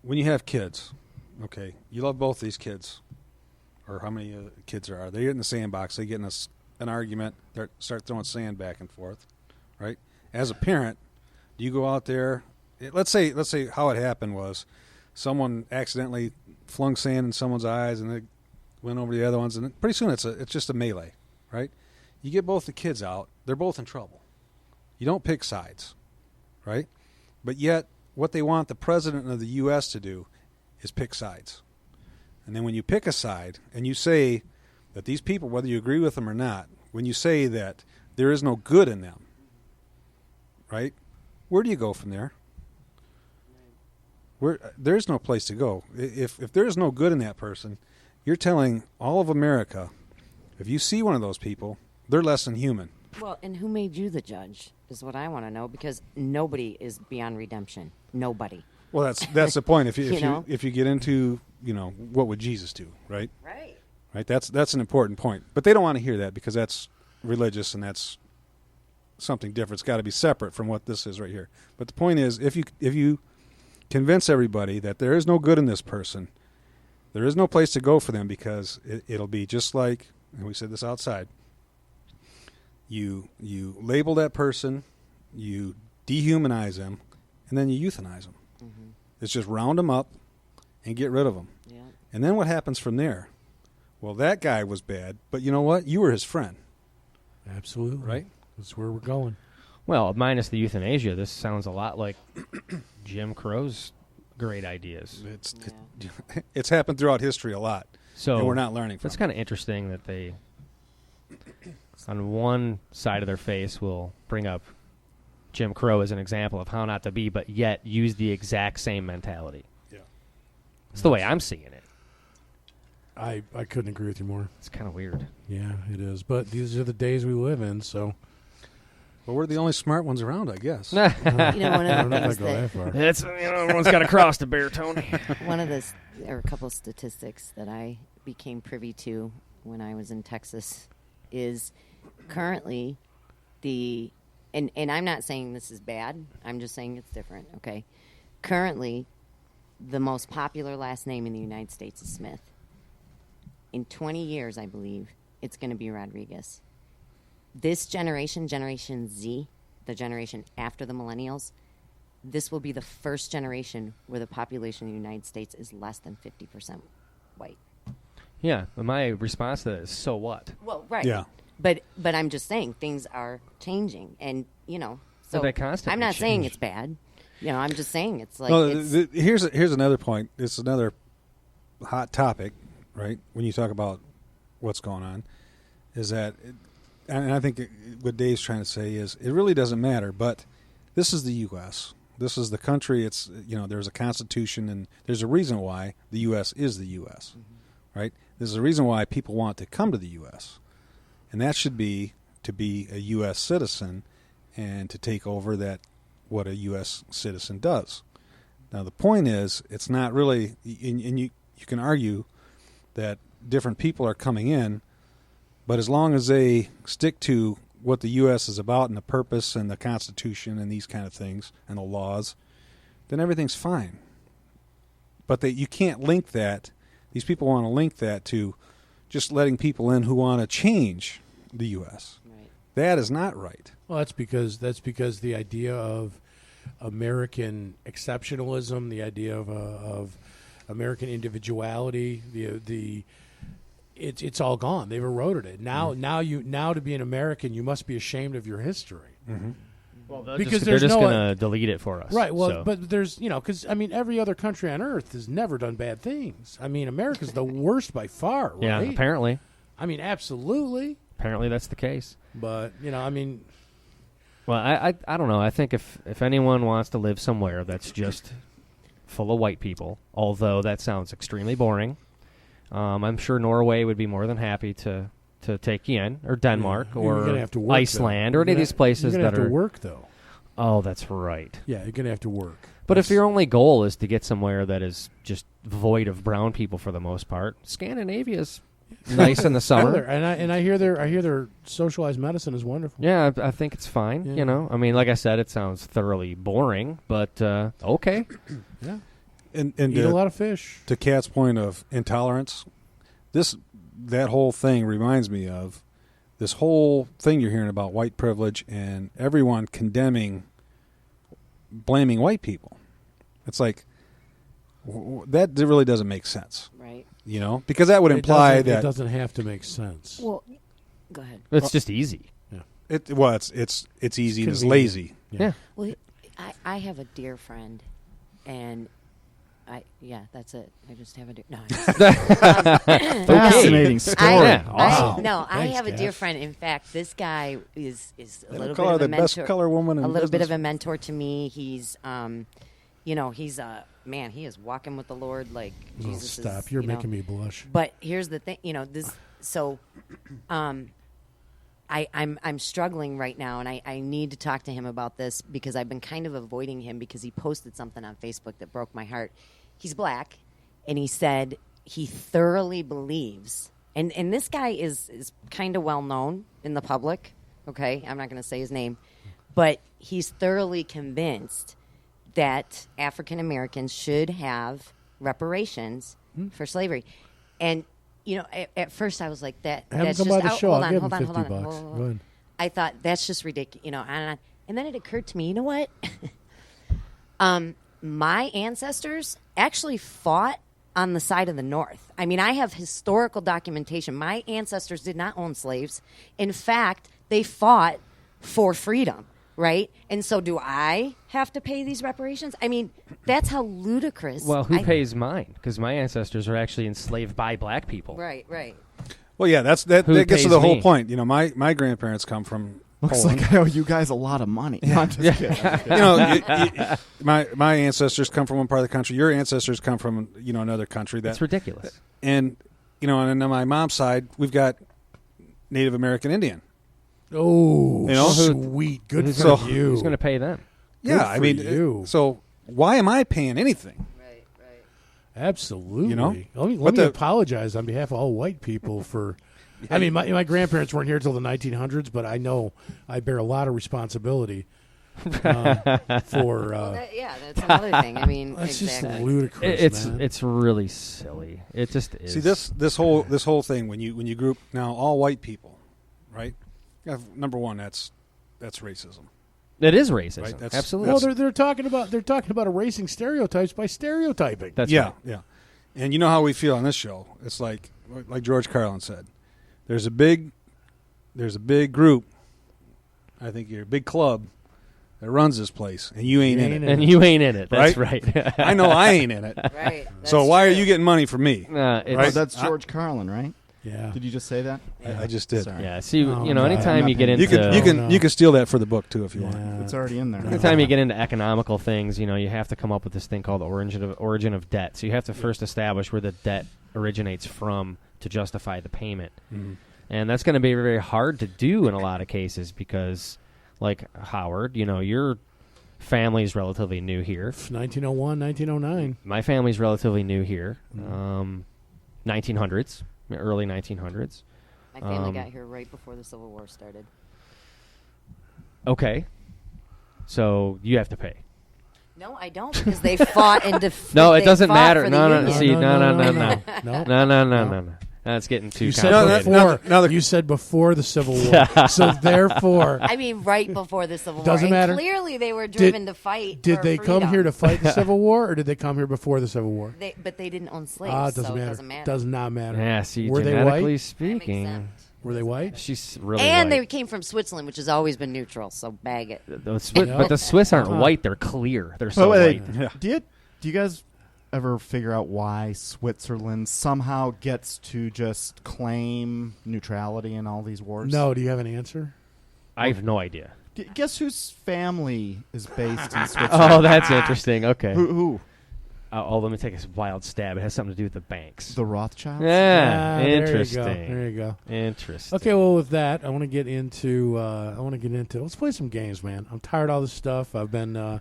When you have kids, okay, you love both these kids, or how many kids there are? They get in the sandbox, they get in an argument, they start throwing sand back and forth, right? As a parent, do you go out there? Let's say how it happened was someone accidentally flung sand in someone's eyes and they went over the other ones, and pretty soon it's just a melee, right? You get both the kids out, they're both in trouble. You don't pick sides, right? But yet, what they want the president of the U.S. to do is pick sides. And then when you pick a side and you say that these people, whether you agree with them or not, when you say that there is no good in them, right? Where do you go from there? There's no place to go. If there's no good in that person, you're telling all of America, if you see one of those people, they're less than human. Well, and who made you the judge is what I want to know, because nobody is beyond redemption. Nobody. Well, that's the point. If You know? if you get into, what would Jesus do, right? Right. Right. That's an important point. But they don't want to hear that because that's religious and that's something different. It's got to be separate from what this is right here. But the point is, if you convince everybody that there is no good in this person, there is no place to go for them because it'll be just like, and we said this outside. You label that person, you dehumanize them, and then you euthanize them. Mm-hmm. It's just round them up and get rid of them. Yeah. And then what happens from there? Well, that guy was bad, but you know what? You were his friend. Absolutely. Right? That's where we're going. Well, minus the euthanasia, this sounds a lot like Jim Crow's great ideas. It's happened throughout history a lot. So and we're not learning from That's it. kind of interesting that they, on one side of their face, will bring up Jim Crow as an example of how not to be, but yet use the exact same mentality. Yeah. It's the way I'm seeing it. I couldn't agree with you more. It's kind of weird. Yeah, it is. But these are the days we live in, so. Well, we're the only smart ones around, I guess. You know, one I of don't know the if I things go that that far. It's everyone's got to cross the bear, Tony. one of the there are a couple of statistics that I became privy to when I was in Texas is currently and I'm not saying this is bad. I'm just saying it's different. Okay, currently the most popular last name in the United States is Smith. In 20 years, I believe it's going to be Rodriguez. This generation, Generation Z, the generation after the millennials, this will be the first generation where the population of the United States is less than 50% white. Yeah, but my response to that is, so what? Well, right. Yeah. But I'm just saying things are changing, and so They constantly I'm not saying change. it's bad. I'm just saying it's like Well, it's, here's another point. It's another hot topic, right? When you talk about what's going on, is that, and I think what Dave's trying to say is it really doesn't matter. But this is the U.S. This is the country. It's there's a constitution, and there's a reason why the U.S. is the U.S. Right? There's a reason why people want to come to the U.S. And that should be to be a U.S. citizen and to take over what a U.S. citizen does. Now, the point is, it's not really, and you can argue that different people are coming in, but as long as they stick to what the U.S. is about and the purpose and the Constitution and these kind of things and the laws, then everything's fine. But you can't link that. These people want to link that to just letting people in who want to change the U.S. right. That is not right. Well, that's because the idea of American exceptionalism, the idea of American individuality, it's all gone. They've eroded it. Now to be an American, you must be ashamed of your history. Mm-hmm. Well, Because they're there's just no- going to delete it for us. Right. Well, so. but there's because every other country on earth has never done bad things. I mean, America's the worst by far. Right? Yeah, apparently. I mean, absolutely. Apparently that's the case. But I mean, Well, I don't know. I think if anyone wants to live somewhere that's just full of white people, although that sounds extremely boring, I'm sure Norway would be more than happy to take you in, or Denmark, you're gonna or have to work, Iceland, though. or any of You're these places You're gonna that have are. to work though. Oh, that's right. Yeah, you're gonna have to work. But if your only goal is to get somewhere that is just void of brown people for the most part, Scandinavia's nice in the summer. And I hear their socialized medicine is wonderful. Yeah, I think it's fine. Yeah. I mean, like I said, it sounds thoroughly boring, but okay. Yeah, And eat a lot of fish. To Kat's point of intolerance, that whole thing reminds me of this whole thing you're hearing about white privilege and everyone blaming white people. It's like that really doesn't make sense, Right. because that would imply it that doesn't have to make sense. Well, go ahead. It's just easy. it's easy and it's convenient. lazy. Yeah. Well, I have a dear friend, and that's it. I just have a dear. No, Fascinating story. Yeah, awesome. I Thanks, have a dear Cass. friend. In fact, this guy is a little Call bit her of a the best mentor. color woman in A little bit business. of a mentor to me. He's, he's man. He is walking with the Lord like Oh, Jesus. stop! Is, You're making me blush. But here's the thing, this. So, I'm struggling right now, and I need to talk to him about this because I've been kind of avoiding him because he posted something on Facebook that broke my heart. He's black, and he said he thoroughly believes, and this guy is kind of well known in the public. Okay, I'm not going to say his name, but he's thoroughly convinced that African Americans should have reparations for slavery, and. You know, at first I was like, that's come just by the show. hold I'll on. give him $50. Go ahead. I thought that's just ridiculous, you know. And then it occurred to me, you know what? My ancestors actually fought on the side of the North. I mean, I have historical documentation. My ancestors did not own slaves. In fact, they fought for freedom, right? And so do I have to pay these reparations? I mean, that's how ludicrous. Well, who pays mine? Because my ancestors are actually enslaved by black people. Right. Well, yeah, that Who gets to pays the whole me? point. You know, my grandparents come from Looks Poland. like I owe you guys a lot of money. No, I'm just kidding. You know, my ancestors come from one part of the country. Your ancestors come from another country. That's ridiculous. And and on my mom's side, we've got Native American Indian. Oh, You know? sweet. Good for So- you. Who's going to pay them? Yeah, Good I for mean, you. so why am I paying anything? Absolutely. You know? Let me apologize on behalf of all white people for. I mean, my grandparents weren't here till the 1900s, but I know I bear a lot of responsibility for. That's another thing. I mean, That's exactly. just ludicrous. man. It's really silly. It just is. See this whole thing when you group now all white people, right? Number one, that's racism. It is racism. Right, that's- Absolutely. Well, they're talking about erasing stereotypes by stereotyping. That's yeah, right. yeah. And you know how we feel on this show. It's like George Carlin said. There's a big group. I think you're a big club that runs this place, and you ain't in it. And you ain't in it. That's right. I know I ain't in it. Right. So why are you getting money from me? It's- Right? That's George Carlin, right? Yeah. Did you just say that? I just did. Sorry. Yeah. See, Oh, you know, no, anytime I'm you not get paying into You can steal that for the book too if you want. It's already in there. anytime you get into economical things, you know, you have to come up with this thing called the origin of debt. So you have to first establish where the debt originates from to justify the payment. Mhm. And that's going to be very hard to do in a lot of cases because, like Howard, you know, your family's relatively new here. 1901, 1909. My family's relatively new here. 1900s, early 1900s. My family got here right before the Civil War started. Okay. So you have to pay. No, I don't, because they fought and defeated. No, it doesn't matter. No. No. That's getting too You said complicated. before. You said before the Civil War. So therefore, I mean, right before the Civil War. Doesn't And matter. Clearly, they were driven to fight. did for they freedom. come here to fight the Civil War, or did they come here before the Civil War? But they didn't own slaves. Ah, it so doesn't matter. It doesn't matter. Does not matter. Yeah, see, Were they genetically white? speaking, That makes Were they white? she's really And white. they came from Switzerland, which has always been neutral. So bag it. The Swiss, but the Swiss aren't white; they're clear. They're so Oh, wait, white. do you guys ever figure out why Switzerland somehow gets to just claim neutrality in all these wars? No. Do you have an answer? I have no idea. Guess whose family is based in Switzerland? Oh, that's interesting. Okay. Who? Let me take a wild stab. It has something to do with the banks. The Rothschilds? Yeah, Ah, interesting. There you go. Interesting. Okay, well, with that, I want to get into. Let's play some games, man. I'm tired of all this stuff. I've been.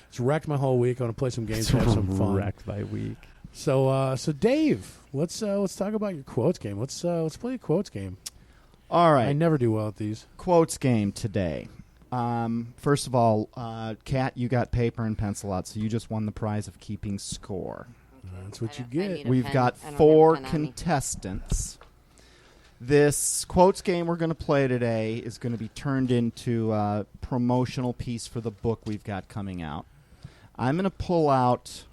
It's wrecked my whole week. I want to play some games, have some fun. Wrecked by week. So Dave, let's talk about your quotes game. Let's play a quotes game. All right. I never do well at these. Quotes game today. First of all, Kat, you got paper and pencil out, so you just won the prize of keeping score. That's what you I get. need a We've pen. got I don't have a 4 pen on me. contestants. This quotes game we're going to play today is going to be turned into a promotional piece for the book we've got coming out. I'm going to pull out,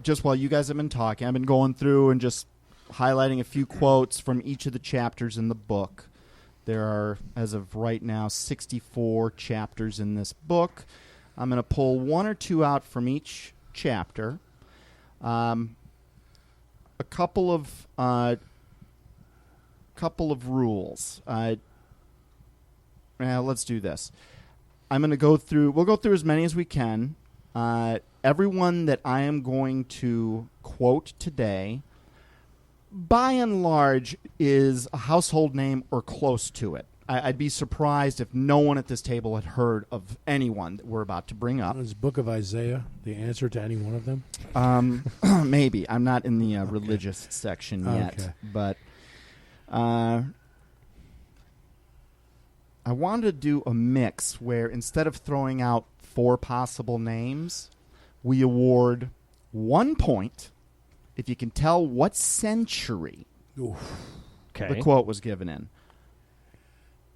just while you guys have been talking, I've been going through and just highlighting a few quotes from each of the chapters in the book. There are, as of right now, 64 chapters in this book. I'm going to pull 1 or 2 out from each chapter. A couple of rules. Let's do this. I'm going to go through. We'll go through as many as we can. Everyone that I am going to quote today, by and large, is a household name or close to it. I'd be surprised if no one at this table had heard of anyone that we're about to bring up. Is Book of Isaiah the answer to any one of them? Maybe. I'm not in the religious section yet. Okay. But I wanted to do a mix where instead of throwing out 4 possible names, we award 1 point if you can tell what century the quote was given in.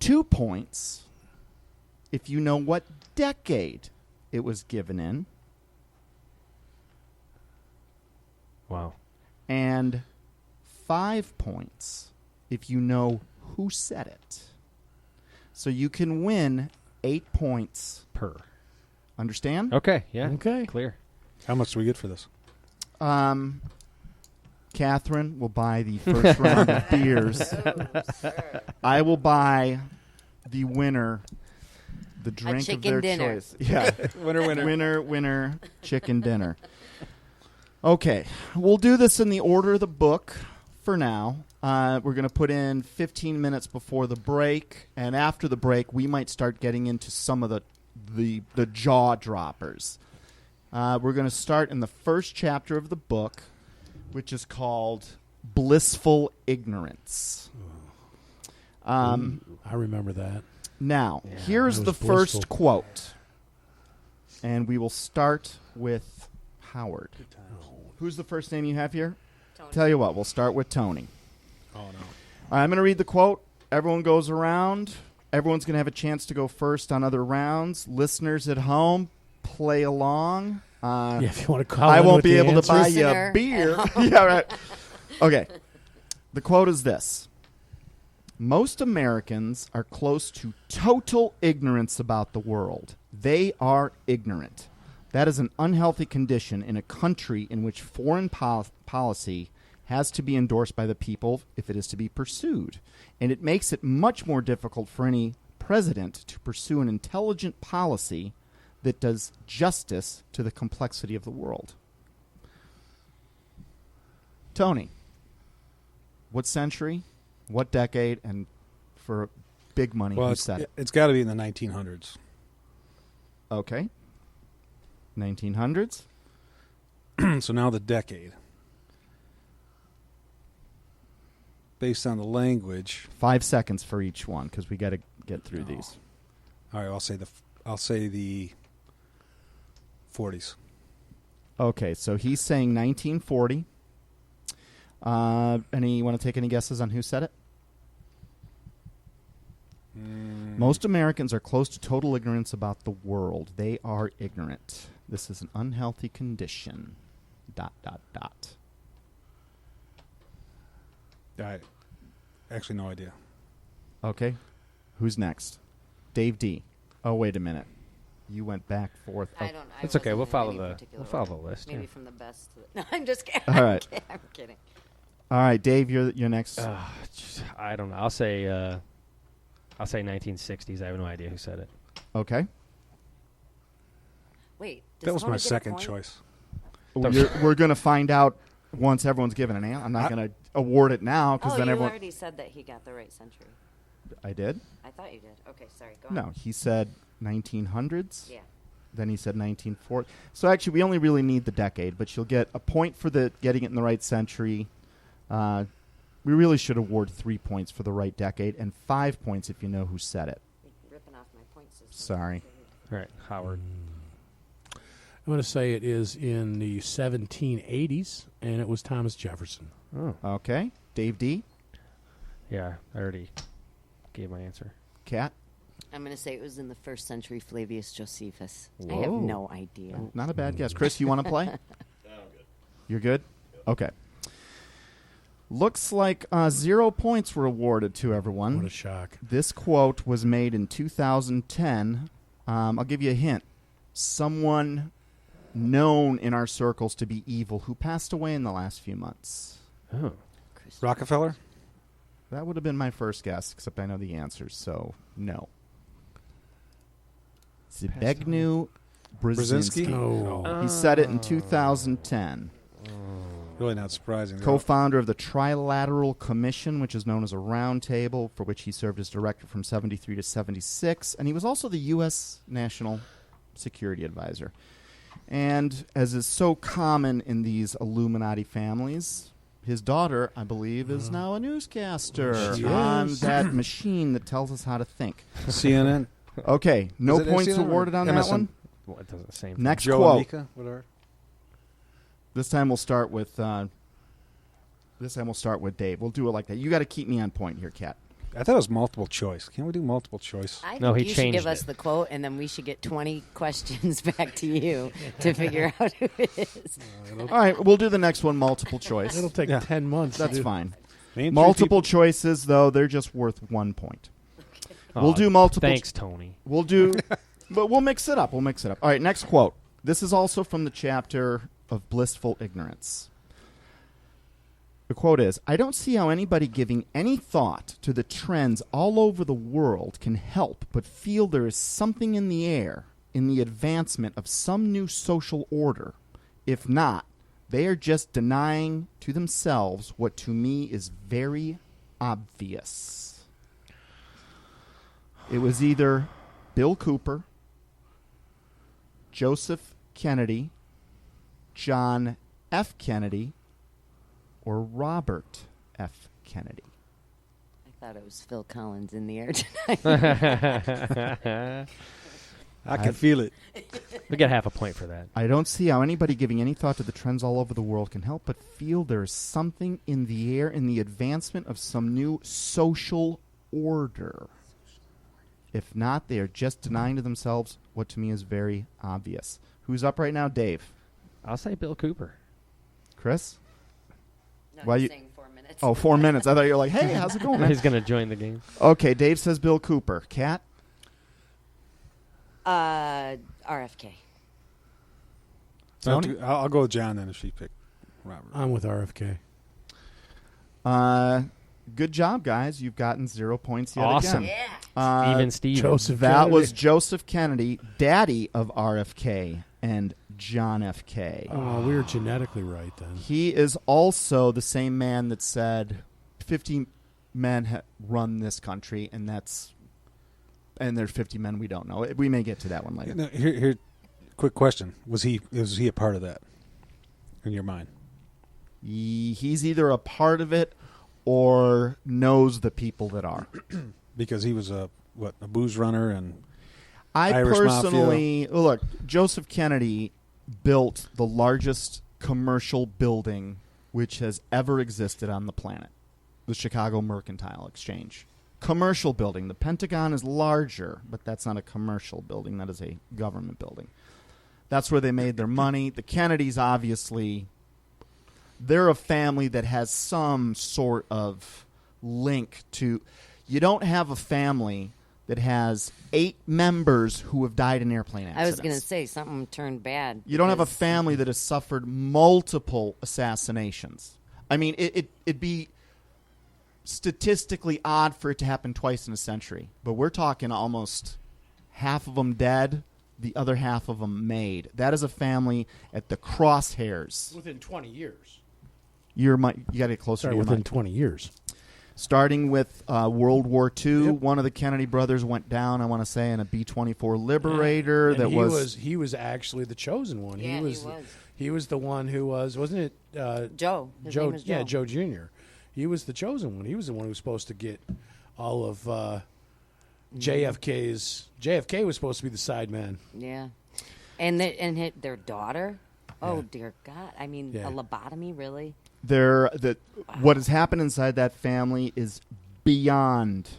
2 points if you know what decade it was given in. Wow. And 5 points if you know who said it. So you can win 8 points Per. Understand? Okay, yeah. Okay. Clear. How much do we get for this? Catherine will buy the first round of beers. I will buy the winner the drink of chicken their dinner. choice. Yeah. Winner. Chicken dinner. Okay. We'll do this in the order of the book for now. We're going to put in 15 minutes before the break, and after the break, we might start getting into some of the jaw droppers. We're going to start in the first chapter of the book, which is called Blissful Ignorance. I remember that. Now, here's that the was blissful. first quote, and we will start with Howard. Who's the first name you have here? Tony. Tell you what, we'll start with Tony. Oh, no. All right, I'm going to read the quote. Everyone goes around. Everyone's going to have a chance to go first on other rounds. Listeners at home, play along. If you want to call I in won't with be the able to buy answers. you a Listener beer. at home. Yeah, right. Okay. The quote is this. Most Americans are close to total ignorance about the world. They are ignorant. That is an unhealthy condition in a country in which foreign policy has to be endorsed by the people if it is to be pursued. And it makes it much more difficult for any president to pursue an intelligent policy that does justice to the complexity of the world. Tony, what century, what decade, and for big money, Well, who said it? it's got to be in the 1900s. Okay. 1900s. So now the decade. Based on the language. 5 seconds for each one because we got to get through these. All right, I'll say the 40s. Okay, so he's saying 1940. You want to take any guesses on who said it? Most Americans are close to total ignorance about the world. They are ignorant. This is an unhealthy condition. ... I actually no idea. Okay. Who's next? Dave D. Oh, wait a minute. You went back forth. I don't. It's okay. We'll follow the the list. Maybe yeah. from the best. To the, no, I'm just kidding. All right. I'm kidding. All right, Dave, you're next. I don't know. I'll say 1960s. I have no idea who said it. Okay. Wait. Does That was Tony my get a second point? choice. We're going to find out once everyone's given an answer. I'm not going to award it now because Oh, then you everyone. already said that he got the right century. I did? I thought you did. Okay, sorry. Go on. No, he said 1900s. Yeah. Then he said 1940. So actually, we only really need the decade, but you'll get a point for the getting it in the right century. We really should award 3 points for the right decade and 5 points if you know who said it. You're ripping off my point system. Sorry. All right, Howard. I'm going to say it is in the 1780s, and it was Thomas Jefferson. Oh, Okay. Dave D. yeah. I already gave my answer. Kat. I'm going to say it was in the 1st century Flavius Josephus. I have Whoa. no idea. Not a bad guess. Chris, you want to play? You're good? Okay. Looks like 0 points were awarded to everyone. What a shock. This quote was made in 2010. I'll give you a hint. Someone known in our circles to be evil who passed away in the last few months. Oh, Rockefeller? That would have been my first guess, except I know the answers, so no. Zbigniew Brzezinski. Brzezinski? Oh. He said it in 2010. Really not surprising. Co-founder of the Trilateral Commission, which is known as a round table, for which he served as director from 73 to 76. And he was also the U.S. National Security Advisor. And as is so common in these Illuminati families, his daughter, I believe, is now a newscaster She on is. that machine that tells us how to think. CNN. Okay, no Is it points CNN or awarded on that MSN? one. Well, it doesn't say. Next Joe quote. Amica, whatever. This time we'll start with. Dave. We'll do it like that. You got to keep me on point here, Kat. I thought it was multiple choice. Can't we do multiple choice? I No, think he you should changed give us it. the quote, and then we should get 20 questions back to you to figure out who it is. All right, we'll do the next one multiple choice. It'll take 10 months. That's to do. fine. Name three Multiple people- choices, though, they're just worth 1 point. We'll Aw, do multiple. Thanks, Tony. We'll do, but we'll mix it up. All right, next quote. This is also from the chapter of Blissful Ignorance. The quote is, I don't see how anybody giving any thought to the trends all over the world can help but feel there is something in the air in the advancement of some new social order. If not, they are just denying to themselves what to me is very obvious. It was either Bill Cooper, Joseph Kennedy, John F. Kennedy, or Robert F. Kennedy. I thought it was Phil Collins in the air tonight. I can feel it. We get half a point for that. I don't see how anybody giving any thought to the trends all over the world can help but feel there is something in the air in the advancement of some new social order. If not, they are just denying to themselves what to me is very obvious. Who's up right now? Dave. I'll say Bill Cooper. Chris? No, Why he's you- saying 4 minutes. Oh, 4 minutes. I thought you were like, hey, how's it going, man? He's going to join the game. Okay, Dave says Bill Cooper. Kat? RFK. Tony? I'll go with John then if she picked Robert. I'm with RFK. Good job, guys. You've gotten 0 points yet Awesome. again. Yeah. Steven Stevens. Joseph That Kennedy. was Joseph Kennedy, daddy of RFK and John F. K. Oh, we were genetically right then. He is also the same man that said 50 men run this country, and there's 50 men we don't know. We may get to that one later. Now, here, quick question: Was he a part of that in your mind? He's either a part of it or knows the people that are. Because he was a booze runner and I Irish personally look. Joseph Kennedy built the largest commercial building which has ever existed on the planet, the Chicago Mercantile Exchange. Commercial building. The Pentagon is larger, but that's not a commercial building. That is a government building. That's where they made their money. The Kennedys, obviously, they're a family that has some sort of link to. You don't have a family that has 8 members who have died in airplane accidents. I was going to say something turned bad. You don't have a because- family that has suffered multiple assassinations. I mean, it'd be statistically odd for it to happen twice in a century, but we're talking almost half of them dead, the other half of them made. That is a family at the crosshairs. Within 20 years. You got to get closer Sorry, to your within mic. 20 years. Starting with World War II, Yep. one of the Kennedy brothers went down, I want to say, in a B-24 Liberator. And that he was actually the chosen one. Yeah, He was the one who wasn't it Joe. His Joe, name was Joe. yeah, Joe Jr. He was the chosen one. He was the one who was supposed to get all of JFK's. JFK was supposed to be the side man. Yeah. And their daughter? Oh, dear God. I mean, Yeah. a lobotomy, really? What has happened inside that family is beyond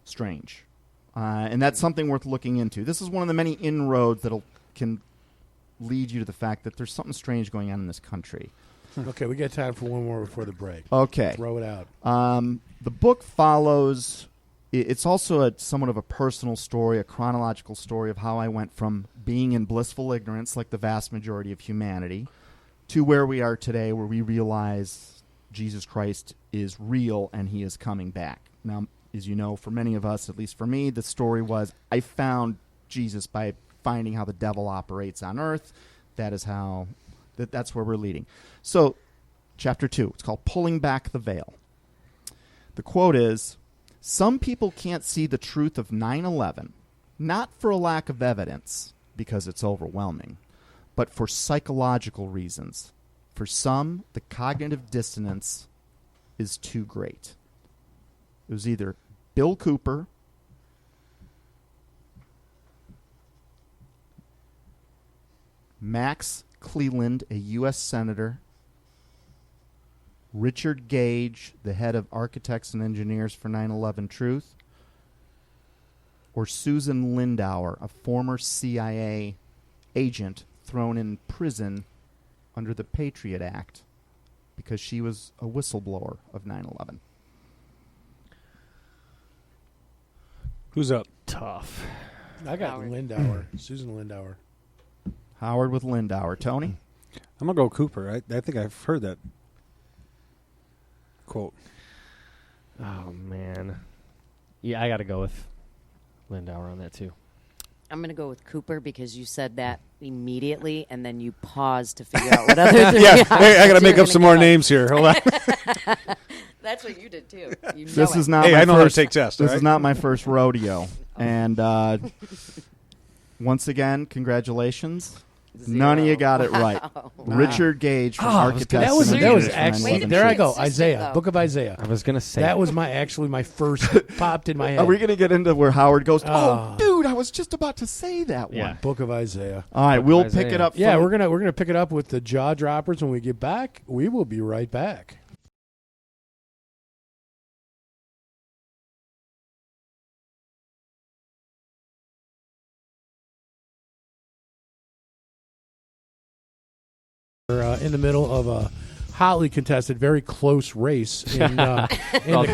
strange. And that's something worth looking into. This is one of the many inroads that can lead you to the fact that there's something strange going on in this country. Okay, we got time for one more before the break. Okay. Throw it out. The book follows. It's also somewhat of a personal story, a chronological story of how I went from being in blissful ignorance, like the vast majority of humanity, to where we are today, where we realize Jesus Christ is real and he is coming back. Now, as you know, for many of us, at least for me, the story was I found Jesus by finding how the devil operates on earth. That is how, that's where we're leading. So Chapter 2. It's called Pulling Back the Veil. The quote is, "Some people can't see the truth of 9/11, not for a lack of evidence, because it's overwhelming, but for psychological reasons. For some, the cognitive dissonance is too great." It was either Bill Cooper, Max Cleland, a U.S. Senator, Richard Gage, the head of Architects and Engineers for 9/11 Truth, or Susan Lindauer, a former CIA agent thrown in prison under the Patriot Act because she was a whistleblower of 9/11. Who's up? Tough. I got Howard. Lindauer, Susan Lindauer. Howard with Lindauer. Tony? I'm going to go Cooper. I think I've heard that quote. Oh, man. Yeah, I got to go with Lindauer on that, too. I'm going to go with Cooper because you said that immediately, and then you paused to figure out what other three Yeah, options hey, I got to you make were up some gonna more give names here. Hold on. That's what you did, too. You know This it. is not Hey, my I know how to first, take tests, This all is right? not my first rodeo. And once again, congratulations. None of you got it right. Wow. Richard Gage from Oh, I was Architects gonna That say- was and that was Engineers for actually 9/11. there. I go Consistent, Isaiah, though. Book of Isaiah. I was going to say That was my first popped in my head. Are we going to get into where Howard goes, oh, Oh. dude, I was just about to say that Yeah. one. Book of Isaiah. All right, Book of we'll Isaiah. pick it up. Yeah, from- we're gonna pick it up with the jaw droppers when we get back. We will be right back. We're in the middle of a hotly contested, very close race in the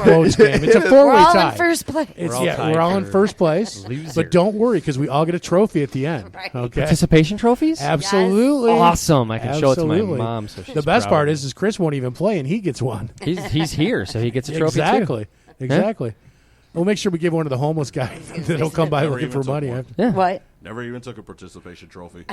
quotes game. It's a We're four-way all tie. in first place. It's, We're all tied we're all in for first place, loser. but don't worry because we all get a trophy at the end. Right. Okay, Participation trophies? absolutely Awesome. I can show it to my Absolutely. mom. So she's The best proud part of is Chris won't even play and he gets one. me. He's here, so he gets a trophy, Exactly, too. exactly. We'll make sure we give one to the homeless guy that'll come by Never looking even for took money. one. After. Yeah. What? Never even took a participation trophy.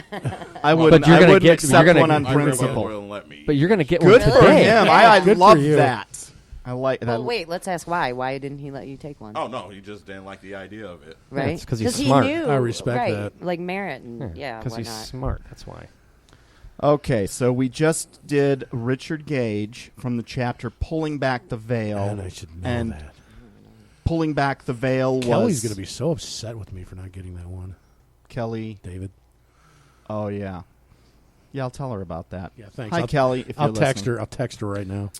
I wouldn't, But you're I gonna wouldn't get- accept you're gonna one get- on I really principle. wouldn't let me. But you're going to get Good one for today. him. Yeah, I good for love you. that. I like that. Oh, wait, let's ask why. Why didn't he let you take one? Oh no, he just didn't like the idea of it. Right? it's 'cause he's he smart. knew, I respect right, that. Like merit and, yeah, Because why he's not? smart. That's why. Okay, so we just did Richard Gage from the chapter Pulling Back the Veil. And I should know and that. Pulling Back the Veil was... Kelly's going to be so upset with me for not getting that one. Kelly. David. Oh, yeah. Yeah, I'll tell her about that. Yeah, thanks. Hi, I'll, Kelly, if I'll you're text listening. her. I'll text her right now.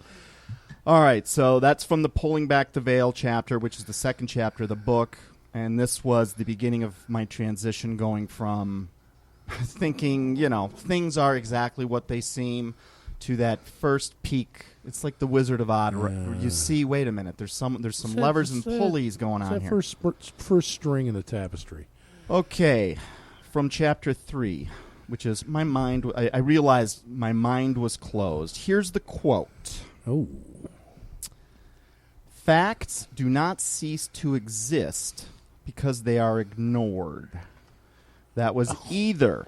All right, so that's from the Pulling Back the Veil chapter, which is the second chapter of the book. And this was the beginning of my transition going from thinking, things are exactly what they seem to that first peak. It's like the Wizard of Oz. Where you see, wait a minute, there's some levers and pulleys going It's on that here. first string in the tapestry. Okay, from chapter 3, which is my mind. I realized my mind was closed. Here's the quote. Oh. Facts do not cease to exist because they are ignored. That was either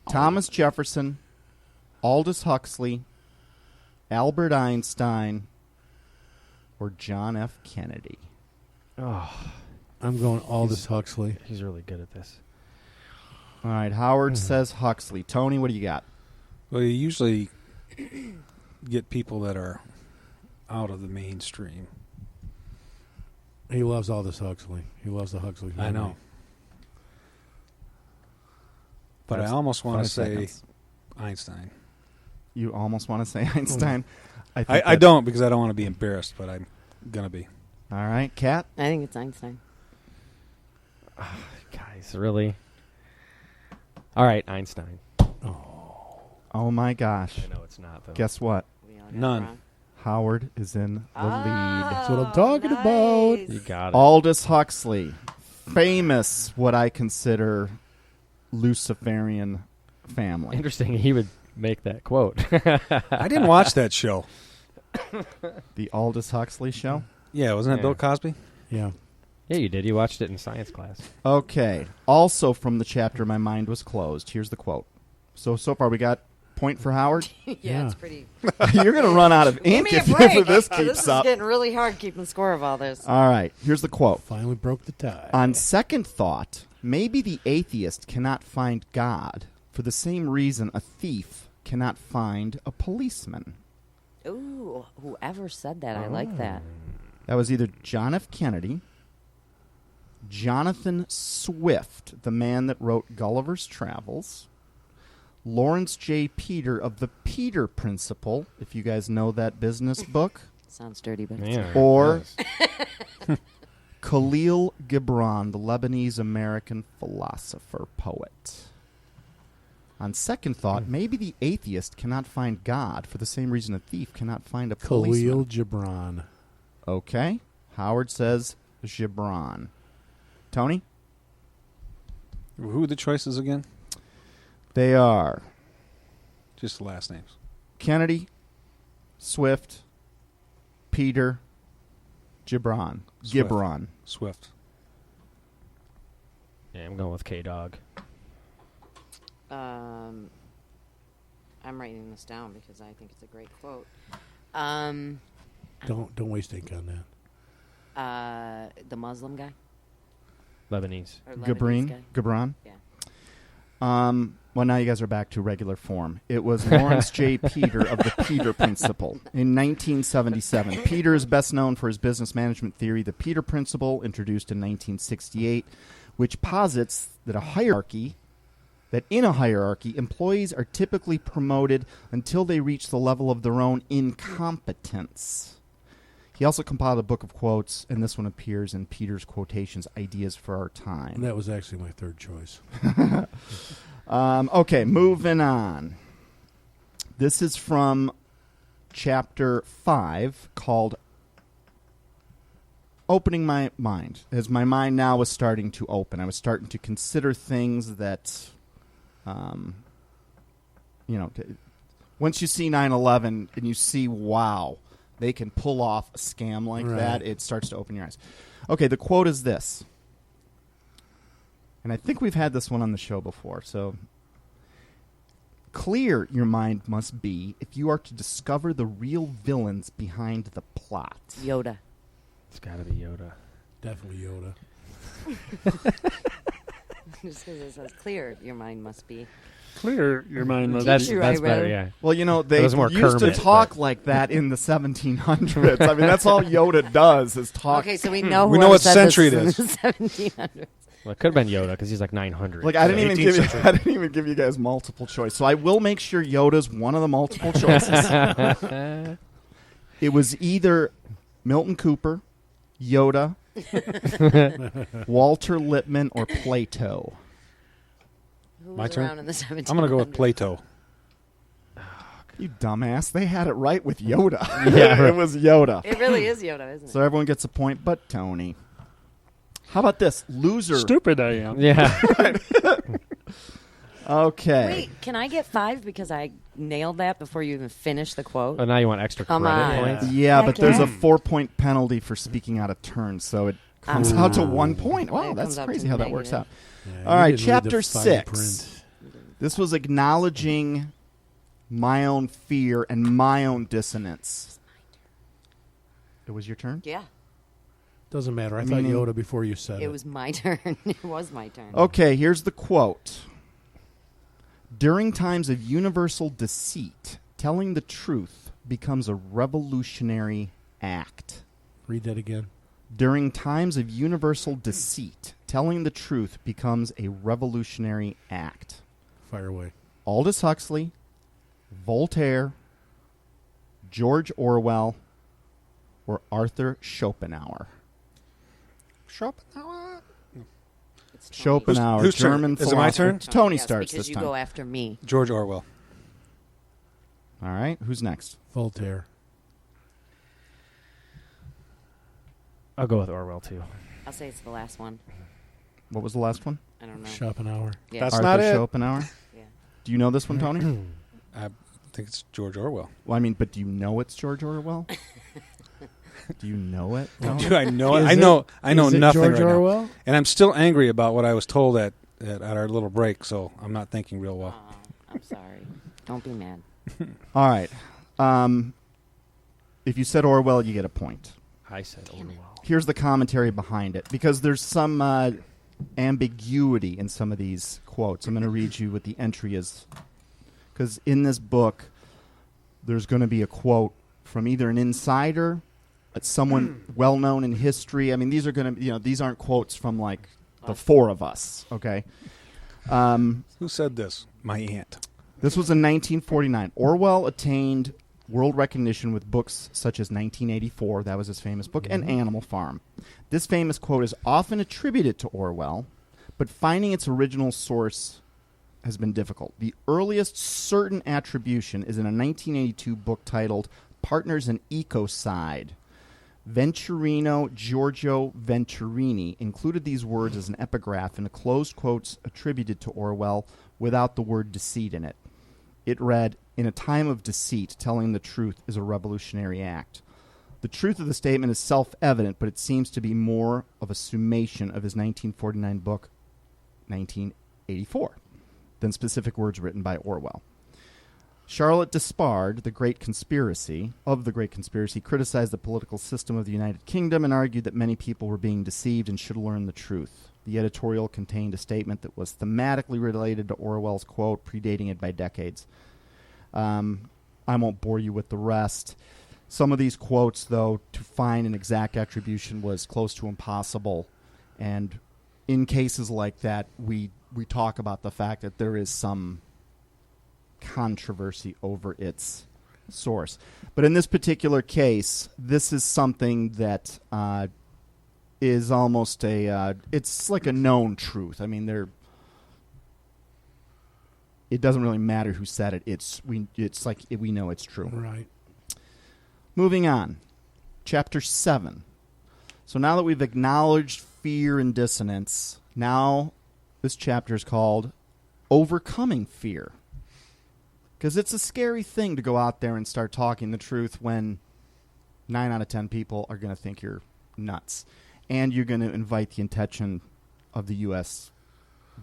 Thomas Jefferson, Aldous Huxley, Albert Einstein, or John F. Kennedy. Oh, I'm going Aldous Huxley. he's really good at this. All right, Howard says Huxley. Tony, what do you got? Well, you usually get people that are out of the mainstream. He loves Aldous Huxley. He loves the Huxley family. I know. But I Five- almost want 5 to say seconds. Einstein. You almost want to say Einstein. I think don't because I don't want to be embarrassed, but I'm going to be. All right, Kat. I think it's Einstein. Guys, really? All right, Einstein. Oh my gosh. I know it's not, though. Guess what? We all got it None. wrong. Howard is in the lead. That's what I'm talking about. You got it. Aldous Huxley, famous, what I consider Luciferian family. Interesting. He would make that quote. I didn't watch that show. The Aldous Huxley show. Yeah, wasn't that Yeah. Bill Cosby? Yeah. Yeah, you did. You watched it in science class. Okay. Also from the chapter My Mind Was Closed. Here's the quote. So far we got Point for Howard. Yeah, it's pretty. You're going to run out of Give ink me a if break. this This keeps is up. getting really hard keeping score of all this. All right, here's the quote. Finally broke the tie. On second thought, maybe the atheist cannot find God for the same reason a thief cannot find a policeman. Ooh, whoever said that, I like that. That was either John F. Kennedy, Jonathan Swift, the man that wrote Gulliver's Travels, Lawrence J. Peter of the Peter Principle, if you guys know that business book, Sounds dirty, but Yeah. or Khalil Gibran, the Lebanese-American philosopher poet. On second thought, maybe the atheist cannot find God for the same reason a thief cannot find a policeman. Khalil Gibran. Okay. Howard says Gibran. Tony? Who are the choices again? They are Just the last names. Kennedy, Swift, Peter, Gibran. Swift. Gibran. Swift. Yeah, I'm going with K-Dog. I'm writing this down because I think it's a great quote. Don't waste ink on that. The Muslim guy? Lebanese. Or Lebanese guy? Gibran. Yeah. Well, now you guys are back to regular form. It was Lawrence J. Peter of the Peter Principle in 1977. Peter is best known for his business management theory, the Peter Principle, introduced in 1968, which posits that in a hierarchy, employees are typically promoted until they reach the level of their own incompetence. He also compiled a book of quotes, and this one appears in Peter's quotations, Ideas for Our Time. That was actually my third choice. Okay, moving on. This is from chapter 5 called Opening My Mind. As my mind now was starting to open, I was starting to consider things that, once you see 9/11 and you see, wow, they can pull off a scam like that, it starts to open your eyes. Okay, the quote is this. And I think we've had this one on the show before, so clear your mind must be if you are to discover the real villains behind the plot. Yoda. It's got to be Yoda. Definitely Yoda. Just because it says clear, your mind must be. Clear your mind. That's right, better, right. yeah. Well, they was more used to Kermit, talk but- like that in the 1700s. I mean, that's all Yoda does is talk. Okay, so we know We know whoever what said century this it in the 1700s. Well, it could have been Yoda because he's like 900. Like I didn't even 18th give you, century. I didn't even give you guys multiple choice. So I will make sure Yoda's one of the multiple choices. It was either Milton Cooper, Yoda, Walter Lippmann, or Plato. Who My was turn? around in the 1700s? I'm going to go with Plato. You dumbass! They had it right with Yoda. Yeah. It was Yoda. It really is Yoda, isn't it? So everyone gets a point, but Tony. How about this? Loser. Stupid I am. Yeah. Okay. Wait, can I get 5 because I nailed that before you even finished the quote? Oh, now you want extra Come credit on. points? Yeah, Heck but there's yeah. a 4-point penalty for speaking out of turn, so it comes out to 1 point. Wow, It that's comes out crazy to how that works out. negative. Yeah, All you right, didn't read the chapter fine 6. print. This was acknowledging my own fear and my own dissonance. It was your turn? Yeah, Doesn't matter. I thought Meaning- Yoda before you said it. it was my turn. It was my turn. Okay, here's the quote. During times of universal deceit, telling the truth becomes a revolutionary act. Read that again. During times of universal deceit, telling the truth becomes a revolutionary act. Fire away. Aldous Huxley, Voltaire, George Orwell, or Arthur Schopenhauer. Schopenhauer? It's Tony. Schopenhauer, Whose turn? German Is it my philosopher. turn? Tony Yes, starts because this you time. go after me. George Orwell. All right, who's next? Voltaire. I'll go with Orwell, too. I'll say it's the last one. What was the last one? I don't know. Schopenhauer. Yeah. That's Arthur not it. Schopenhauer. Yeah. Do you know this one, Tony? I think it's George Orwell. Well, I mean, but do you know it's George Orwell? Do you know it? Tony? Do I know it? Is I know. I know is it nothing George right Orwell? now, and I'm still angry about what I was told at our little break. So I'm not thinking real well. Oh, I'm sorry. Don't be mad. All right. If you said Orwell, you get a point. I said Orwell. Here's the commentary behind it, because there's some ambiguity in some of these quotes. I'm going to read you what the entry is, because in this book, there's going to be a quote from either an insider, someone well-known in history. I mean, these are going to, these aren't quotes from, like, the four of us, okay? Who said this? My aunt. This was in 1949. Orwell attained world recognition with books such as 1984, that was his famous book, and Animal Farm. This famous quote is often attributed to Orwell, but finding its original source has been difficult. The earliest certain attribution is in a 1982 book titled Partners in Ecocide. Venturino Giorgio Venturini included these words as an epigraph in the closed quotes attributed to Orwell without the word deceit in it. It read, "In a time of deceit, telling the truth is a revolutionary act." The truth of the statement is self-evident, but it seems to be more of a summation of his 1949 book, 1984, than specific words written by Orwell. Charlotte Despard, of the Great Conspiracy, criticized the political system of the United Kingdom and argued that many people were being deceived and should learn the truth. The editorial contained a statement that was thematically related to Orwell's quote, predating it by decades. I won't bore you with the rest. Some of these quotes, though, to find an exact attribution was close to impossible. And in cases like that, we talk about the fact that there is some controversy over its source. But in this particular case, this is something that is almost it's like a known truth. I mean, it doesn't really matter who said it. It's like we know it's true. Right. Moving on. Chapter 7. So now that we've acknowledged fear and dissonance, now this chapter is called Overcoming Fear. Because it's a scary thing to go out there and start talking the truth when 9 out of 10 people are going to think you're nuts. And you're going to invite the attention of the U.S.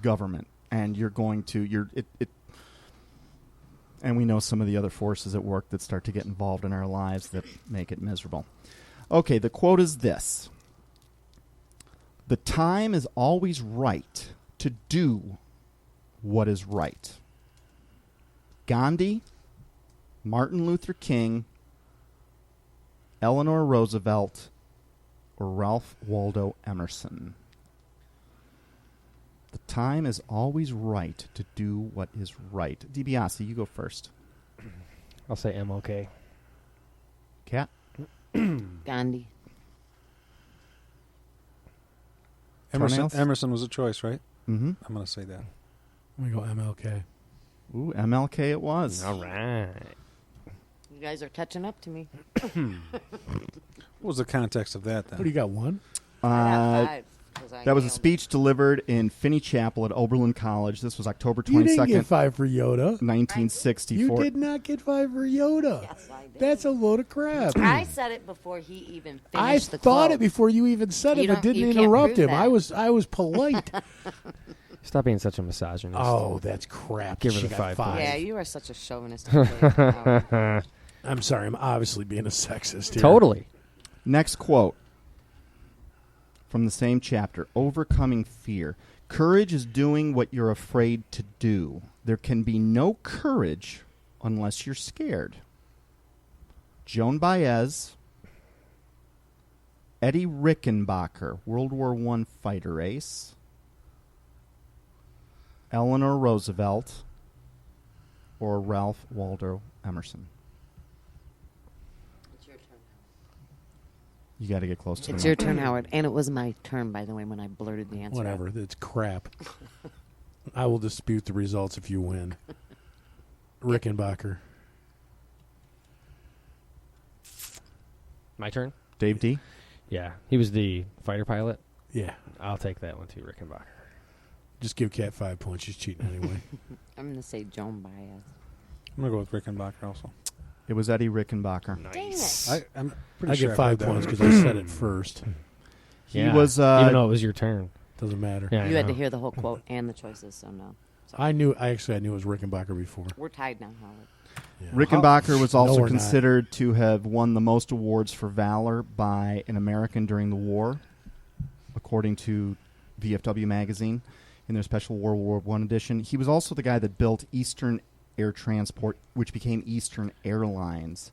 government. And you're going to... And we know some of the other forces at work that start to get involved in our lives that make it miserable. Okay, the quote is this. "The time is always right to do what is right." Gandhi, Martin Luther King, Eleanor Roosevelt, or Ralph Waldo Emerson. The time is always right to do what is right. DiBiase, you go first. I'll say MLK. Kat? Gandhi. Emerson was a choice, right? Mm-hmm. I'm going to say that. I'm going to go MLK. Ooh, MLK it was. All right. You guys are catching up to me. What was the context of that, then? What do you got, one? I got 5. That was a speech delivered in Finney Chapel at Oberlin College. This was October 22nd, You didn't get 5 for Yoda. 1964. You did not get 5 for Yoda. Yes, I did. That's a load of crap. I said it before he even finished I the thought quote. it before you even said it, You but don't- didn't you can't interrupt prove him. that. I was polite. Stop being such a misogynist. Oh, that's crap. Give her She the got 5 Yeah, you are such a chauvinist. Wow. I'm sorry. I'm obviously being a sexist here. Totally. Next quote from the same chapter, Overcoming Fear. "Courage is doing what you're afraid to do. There can be no courage unless you're scared." Joan Baez, Eddie Rickenbacker, World War I fighter ace, Eleanor Roosevelt, or Ralph Waldo Emerson. It's your turn. You got to get close to It's the your mic. turn, Howard. And it was my turn, by the way, when I blurted the answer. Whatever. It's crap. I will dispute the results if you win. Rickenbacker. My turn? Dave D. Yeah. He was the fighter pilot. Yeah. I'll take that one too, Rickenbacker. Just give Kat 5 points. She's cheating anyway. I'm going to say Joan Baez. I'm going to go with Rickenbacker also. It was Eddie Rickenbacker. Dang it. I'm pretty I sure get I've 5 heard that points one. because I said it first. He was... even though it was your turn. Doesn't matter. Yeah, You I had to know. hear the whole quote and the choices, so no. I knew it was Rickenbacker before. We're tied now, Howard. Yeah. Rickenbacker was No, also we're not. considered to have won the most awards for valor by an American during the war, according to VFW magazine in their special World War I edition. He was also the guy that built Eastern Air Transport, which became Eastern Airlines.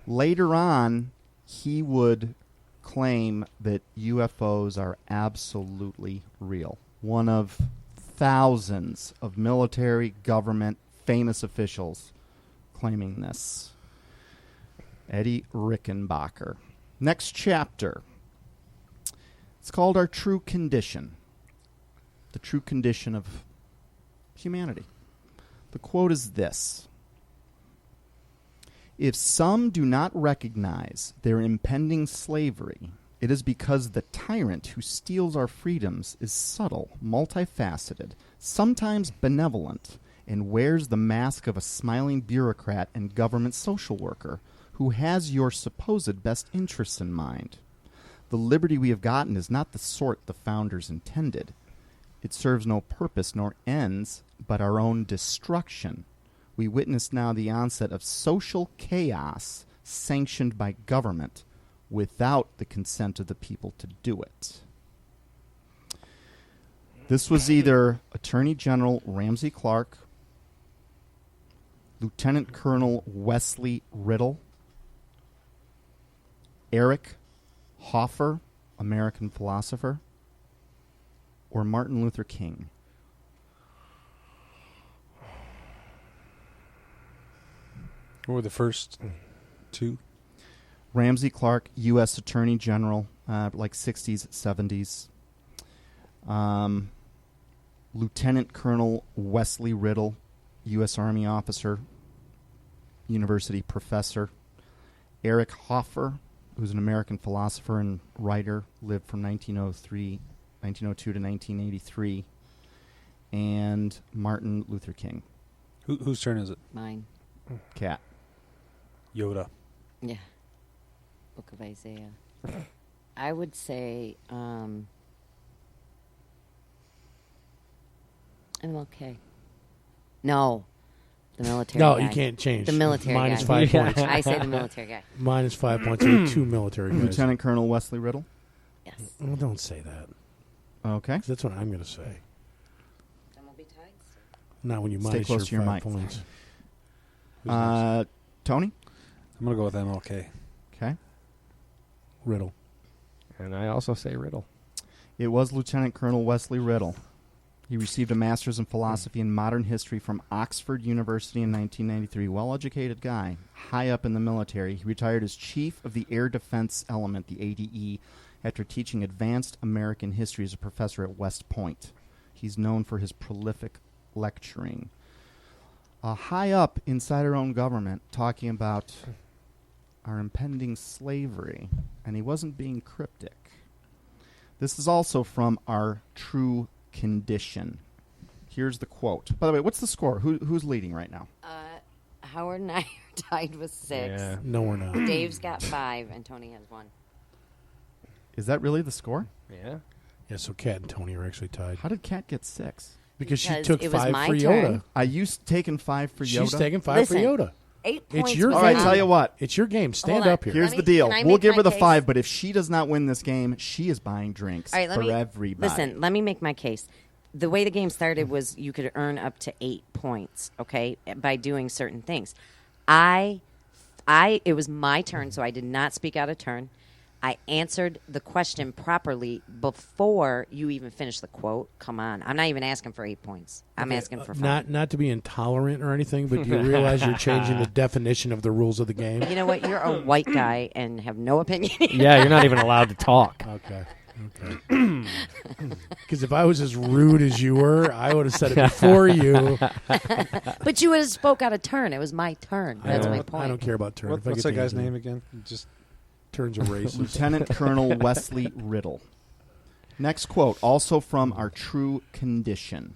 Later on, he would claim that UFOs are absolutely real. One of thousands of military, government, famous officials claiming this. Eddie Rickenbacker. Next chapter. It's called Our True Condition. The true condition of humanity. The quote is this: "If some do not recognize their impending slavery, it is because the tyrant who steals our freedoms is subtle, multifaceted, sometimes benevolent, and wears the mask of a smiling bureaucrat and government social worker who has your supposed best interests in mind. The liberty we have gotten is not the sort the founders intended. It serves no purpose nor ends but our own destruction. We witness now the onset of social chaos sanctioned by government without the consent of the people to do it." This was either Attorney General Ramsey Clark, Lieutenant Colonel Wesley Riddle, Eric Hoffer, American philosopher, or Martin Luther King. What were the first two? Ramsey Clark, U.S. Attorney General, like 60s, 70s. Lieutenant Colonel Wesley Riddle, U.S. Army officer, university professor. Eric Hoffer, who's an American philosopher and writer, lived from 1902 to 1983. And Martin Luther King. Whose turn is it? Mine. Cat. Yoda. Yeah. Book of Isaiah. I would say MLK. No. The military No, guy. you can't change. The military Minus guy. 5 points. I say the military guy. Minus 5 points. You have 2 military guys. Lieutenant Colonel Wesley Riddle. Yes. Well, don't say that. Okay. 'Cause that's what I'm going to say. Then we'll be tied. Not when you Stay minus close your to your 5 mic. points. Tony? I'm going to go with MLK. Okay. Riddle. And I also say Riddle. It was Lieutenant Colonel Wesley Riddle. He received a master's in philosophy and modern history from Oxford University in 1993. Well-educated guy, high up in the military. He retired as chief of the Air Defense Element, the ADE, after teaching advanced American history as a professor at West Point. He's known for his prolific lecturing. High up inside our own government, talking about our impending slavery, and he wasn't being cryptic. This is also from Our True Condition. Here's the quote. By the way, what's the score? Who's leading right now? Howard and I are tied with 6. Yeah. No, we're not. Dave's got 5, and Tony has 1. Is that really the score? Yeah. Yeah, so Kat and Tony are actually tied. How did Kat get 6? Because she Because took it was 5 my for Yoda. turn. Are you taking 5 for Yoda? She's taking 5 Listen, for Yoda. 8 points. your was All right, on- tell you what. It's your game. Stand Hold on. up here. Here's Let the me- deal. can I We'll make give my her the case? 5, but if she does not win this game, she is buying drinks All right, let for me everybody. listen. Let me make my case. The way the game started was you could earn up to 8 points, okay, by doing certain things. It was my turn, so I did not speak out of turn. I answered the question properly before you even finished the quote. Come on, I'm not even asking for 8 points. I'm asking for 5. Not to be intolerant or anything, but do you realize you're changing the definition of the rules of the game? You know what? You're a white guy and have no opinion. Yeah, you're not even allowed to talk. Okay. Because if I was as rude as you were, I would have said it before you. But you would have spoke out of turn. It was my turn. That's my I point. don't care about turn. If I What's get that to guy's answer, name again? Just Turns are racist. Lieutenant Colonel Wesley Riddle. Next quote, also from Our True Condition.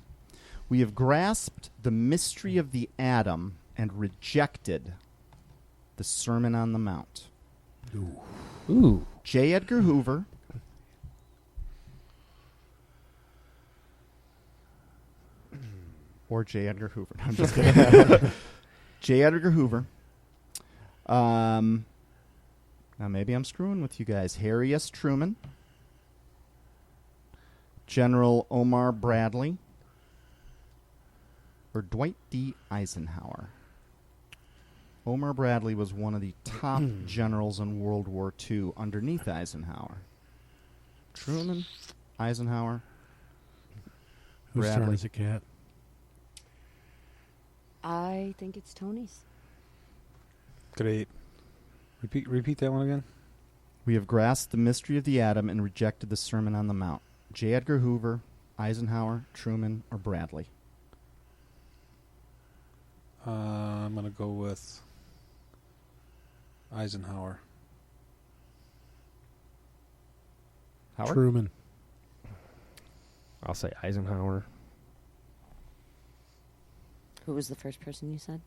We have grasped the mystery of the atom and rejected the Sermon on the Mount. Ooh. J. Edgar Hoover, Or J. Edgar Hoover. I'm just kidding. J. Edgar Hoover. Now maybe I'm screwing with you guys. Harry S. Truman. General Omar Bradley. Or Dwight D. Eisenhower. Omar Bradley was one of the top generals in World War II underneath Eisenhower. Truman, Eisenhower, Whose turn Bradley. is it, Cat? I think it's Tony's. Great. Repeat that one again. We have grasped the mystery of the atom and rejected the Sermon on the Mount. J. Edgar Hoover, Eisenhower, Truman, or Bradley? I'm going to go with Eisenhower. Howard? Truman. I'll say Eisenhower. Who was the first person you said?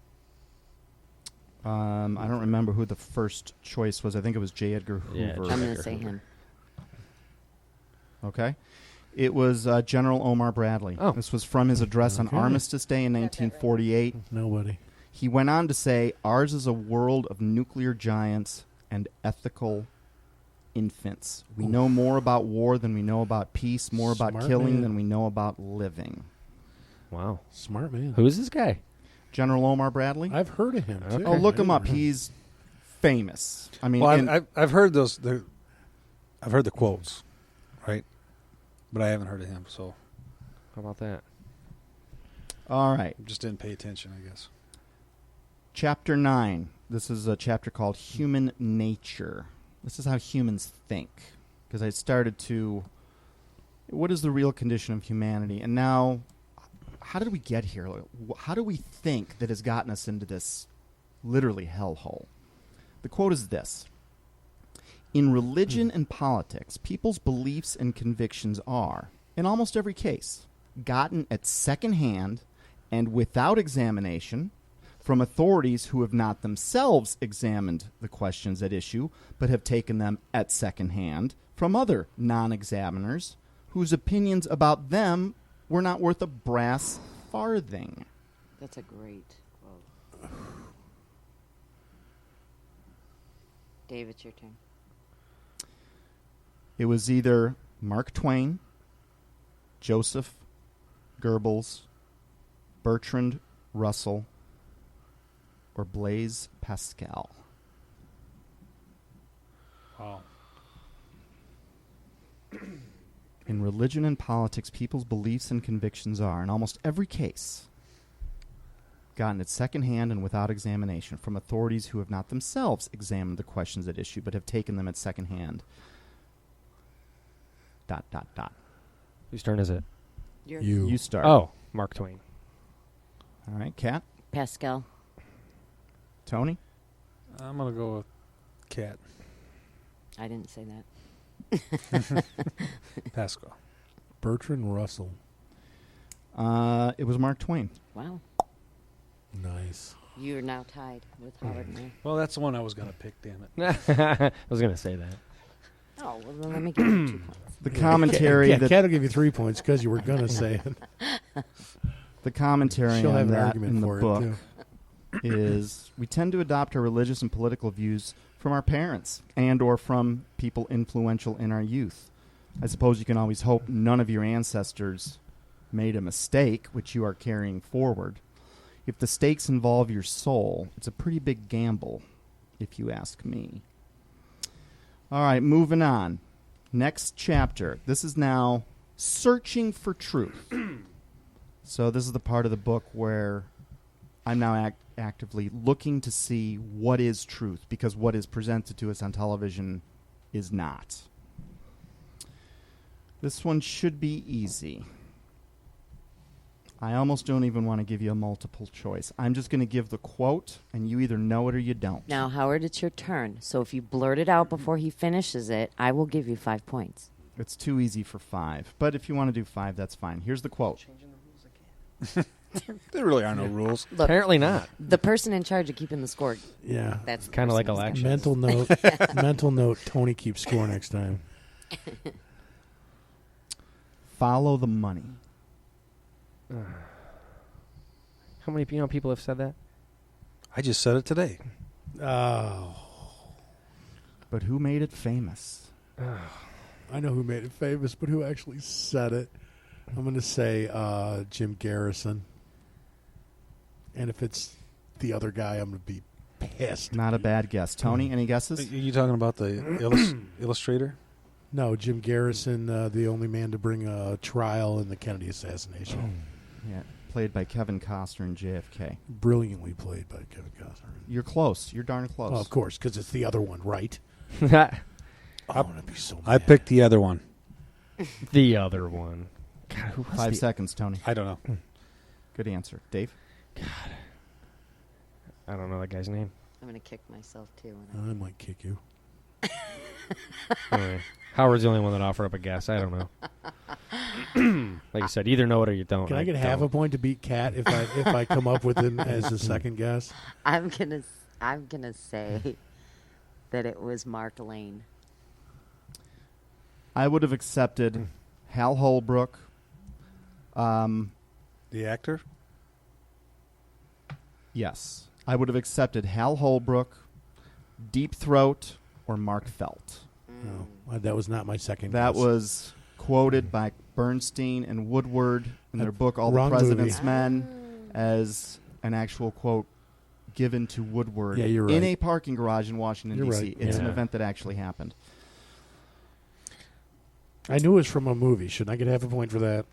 I don't remember who the first choice was. I think it was J. Edgar Yeah, Hoover. J. I'm going Edgar to say Hoover. him. Okay. It was General Omar Bradley. Oh. This was from his address on Okay. Armistice Day in 1948. Nobody. He went on to say, ours is a world of nuclear giants and ethical infants. We know more about war than we know about peace, more about Smart killing man. than we know about living. Wow. Smart man. Who is this guy? General Omar Bradley? I've heard of him, too. Okay. Oh, look him I up. didn't know. He's famous. I mean, Well, and- I've heard those. I've heard the quotes, right? But I haven't heard of him, so How about that? all right. just didn't pay attention, I guess. Chapter 9. This is a chapter called Human Nature. This is how humans think. Because I started to... What is the real condition of humanity? And now, how did we get here? Like, how do we think that has gotten us into this literally hellhole? The quote is this. In religion and politics, people's beliefs and convictions are, in almost every case, gotten at second hand and without examination from authorities who have not themselves examined the questions at issue, but have taken them at second hand from other non-examiners whose opinions about them were not worth a brass farthing. That's a great quote. Dave, it's your turn. It was either Mark Twain, Joseph Goebbels, Bertrand Russell, or Blaise Pascal. Wow. In religion and politics, people's beliefs and convictions are, in almost every case, gotten at second hand and without examination from authorities who have not themselves examined the questions at issue, but have taken them at second hand. ... Whose turn is it? You. You start. Oh, Mark Twain. All right, Kat, Pascal. Tony. I'm going to go with Cat. I didn't say that. Pascal. Bertrand Russell. It was Mark Twain. Wow. Nice. You're now tied with Howard and I. Well, that's the one I was going to pick, damn it. I was going to say that. Oh, well, then let me give you 2 points. The commentary Yeah, that Cat will give you 3 points because you were going to say it. the commentary She'll on have an that argument in the for book it, too. is we tend to adopt our religious and political views from our parents and or from people influential in our youth. I suppose you can always hope none of your ancestors made a mistake, which you are carrying forward. If the stakes involve your soul, it's a pretty big gamble, if you ask me. All right, moving on. Next chapter. This is now Searching for Truth. So this is the part of the book where I'm now actively looking to see what is truth, because what is presented to us on television is not. This one should be easy. I almost don't even want to give you a multiple choice. I'm just going to give the quote, and you either know it or you don't. Now, Howard, it's your turn. So if you blurt it out before he finishes it, I will give you 5 points. It's too easy for 5. But if you want to do 5, that's fine. Here's the quote. There really are no rules. Look, Apparently not. the person in charge of keeping the score, Yeah. that's the Kind of like person who's election. Mental note, Tony keeps score next time. Follow the money. How many people have said that? I just said it today. Oh, But who made it famous? I know who made it famous, but who actually said it? I'm going to say Jim Garrison. And if it's the other guy, I'm going to be pissed. Not a bad guess. Tony, any guesses? Are you talking about the illustrator? No, Jim Garrison, the only man to bring a trial in the Kennedy assassination. Yeah, played by Kevin Costner in JFK. Brilliantly played by Kevin Costner. You're close. You're darn close. Oh, of course, because it's the other one, right? The I'm going to be so mad. I picked the other one. other one. God, who was 5 the- seconds, Tony. I don't know. Good answer. Dave? I don't know that guy's name. I'm going to kick myself, too. I might kick you. Anyway, Howard's the only one that offered up a guess. I don't know. Like you said, either know it or you don't. Can I get half a point to beat Cat if I come up with it as a second guess? I'm gonna say that it was Mark Lane. I would have accepted Hal Holbrook. The actor? Yes. I would have accepted Hal Holbrook, Deep Throat, or Mark Felt. No, that was not my second That guess. was quoted by Bernstein and Woodward in their book All the Wrong President's movie. Men as an actual quote given to Woodward Yeah, you're in right. a parking garage in Washington, You're D.C. right. It's an Yeah. event that actually happened. I knew it was from a movie. Shouldn't I get half a point for that?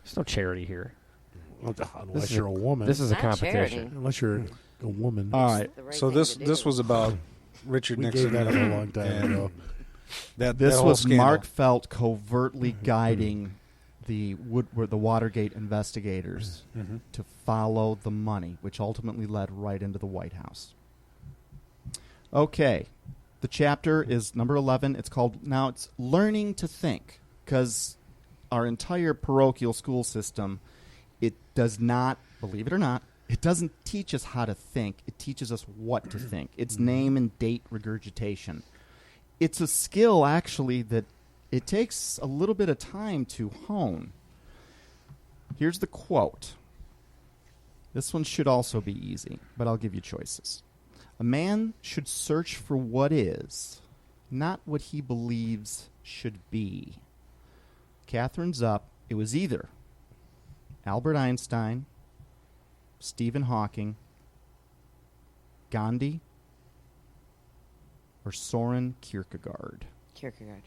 There's no charity here. Unless you're a woman. This is a Not competition. charity. Unless you're a woman. All right. the right So thing this to do. this was about Richard We Nixon. gave that up a long time and ago. That This that whole was scandal. Mark Felt covertly guiding the Watergate investigators to follow the money, which ultimately led right into the White House. Okay. The chapter is number 11. It's called, now it's Learning to Think, because our entire parochial school system, it does not, believe it or not, it doesn't teach us how to think. It teaches us what to think. It's name and date regurgitation. It's a skill, actually, that it takes a little bit of time to hone. Here's the quote. This one should also be easy, but I'll give you choices. A man should search for what is, not what he believes should be. Catherine's up. It was either Albert Einstein, Stephen Hawking, Gandhi, or Soren Kierkegaard. Kierkegaard.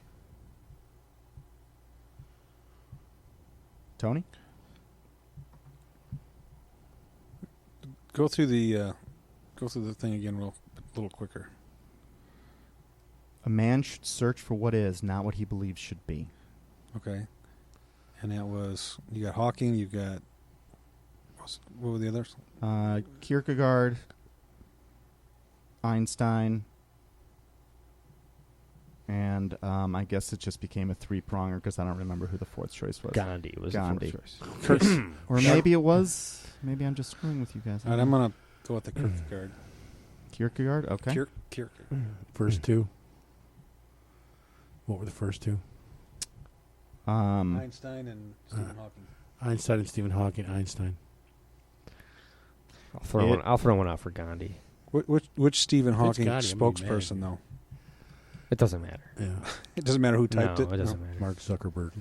Tony? Go through the thing again a little quicker. A man should search for what is, not what he believes should be. Okay. And that was, you got Hawking, you got, what were the others? Kierkegaard, Einstein, and I guess it just became a three-pronger because I don't remember who the fourth choice was. Gandhi was Gandhi. the fourth choice. Or maybe it was. Maybe I'm just screwing with you guys. All right, I'm going to go with the Kierkegaard. Kierkegaard? Okay. Kierkegaard. First two. What were the first two? Einstein and Stephen Hawking. Einstein and Stephen Hawking. Einstein. I'll throw one out for Gandhi. Which Stephen If it's Hawking Gandhi, I'm gonna be spokesperson, mad. though? It doesn't matter. Yeah. It doesn't matter who typed No, it? it doesn't matter. Mark Zuckerberg.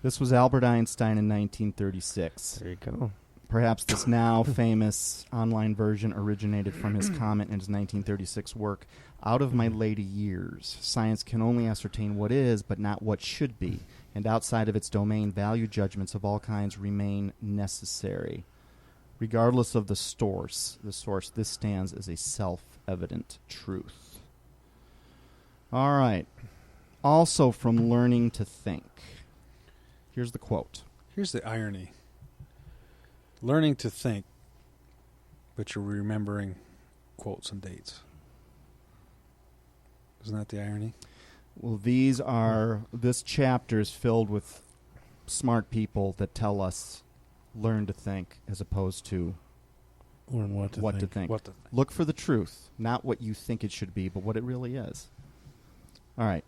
This was Albert Einstein in 1936. There you go. Perhaps this now famous online version originated from his comment in his 1936 work, Out of My Later Years, science can only ascertain what is, but not what should be, and outside of its domain, value judgments of all kinds remain necessary. Regardless of the source, this stands as a self-evident truth. All right. Also from Learning to Think. Here's the quote. Here's the irony. Learning to think, but you're remembering quotes and dates. Isn't that the irony? Well, this chapter is filled with smart people that tell us learn to think as opposed to Learn what to think. What the Look for the truth, not what you think it should be, but what it really is. All right.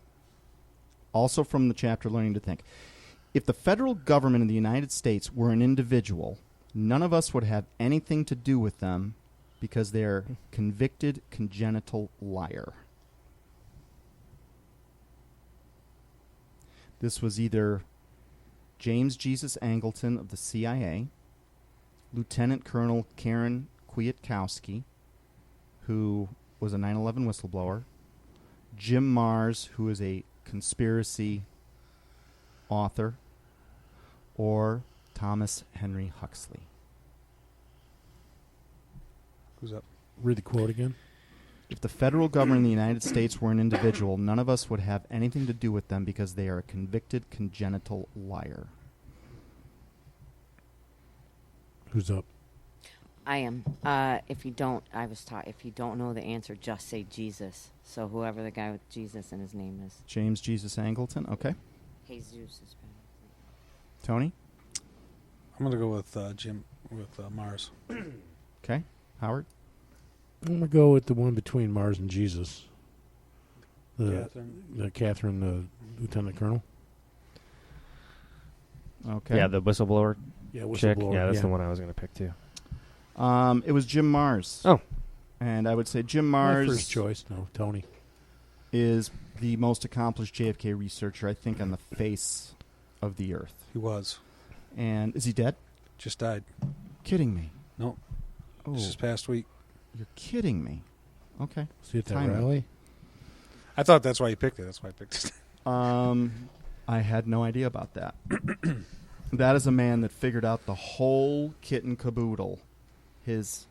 Also from the chapter Learning to Think. If the federal government of the United States were an individual, None of us would have anything to do with them because they're convicted congenital liar. This was either James Jesus Angleton of the CIA, Lieutenant Colonel Karen Kwiatkowski, who was a 9/11 whistleblower, Jim Mars, who is a conspiracy author, or Thomas Henry Huxley. Who's up? Read the quote again. If the federal government in the United States were an individual, none of us would have anything to do with them because they are a convicted congenital liar. Who's up? I am. If you don't, I was taught. If you don't know the answer, just say Jesus. So whoever the guy with Jesus in his name is. James Jesus Angleton. Okay. Jesus is. Tony? I'm going to go with Jim, with Mars. Okay. Howard? I'm going to go with the one between Mars and Jesus. Catherine. The Catherine, the Lieutenant Colonel. Okay. Yeah, the whistleblower Yeah, chick. whistleblower. Yeah, that's the one I was going to pick too. It was Jim Mars. Oh. And I would say Jim My Mars first choice. No, Tony. is the most accomplished JFK researcher, I think, on the face of the earth. He was. And is he dead? Just died. Kidding me. Nope. Oh, Just this past week. you're kidding me. Okay. See at that Time it. rally? I thought that's why you picked it. That's why I picked it. I had no idea about that. That is a man that figured out the whole kit and caboodle. His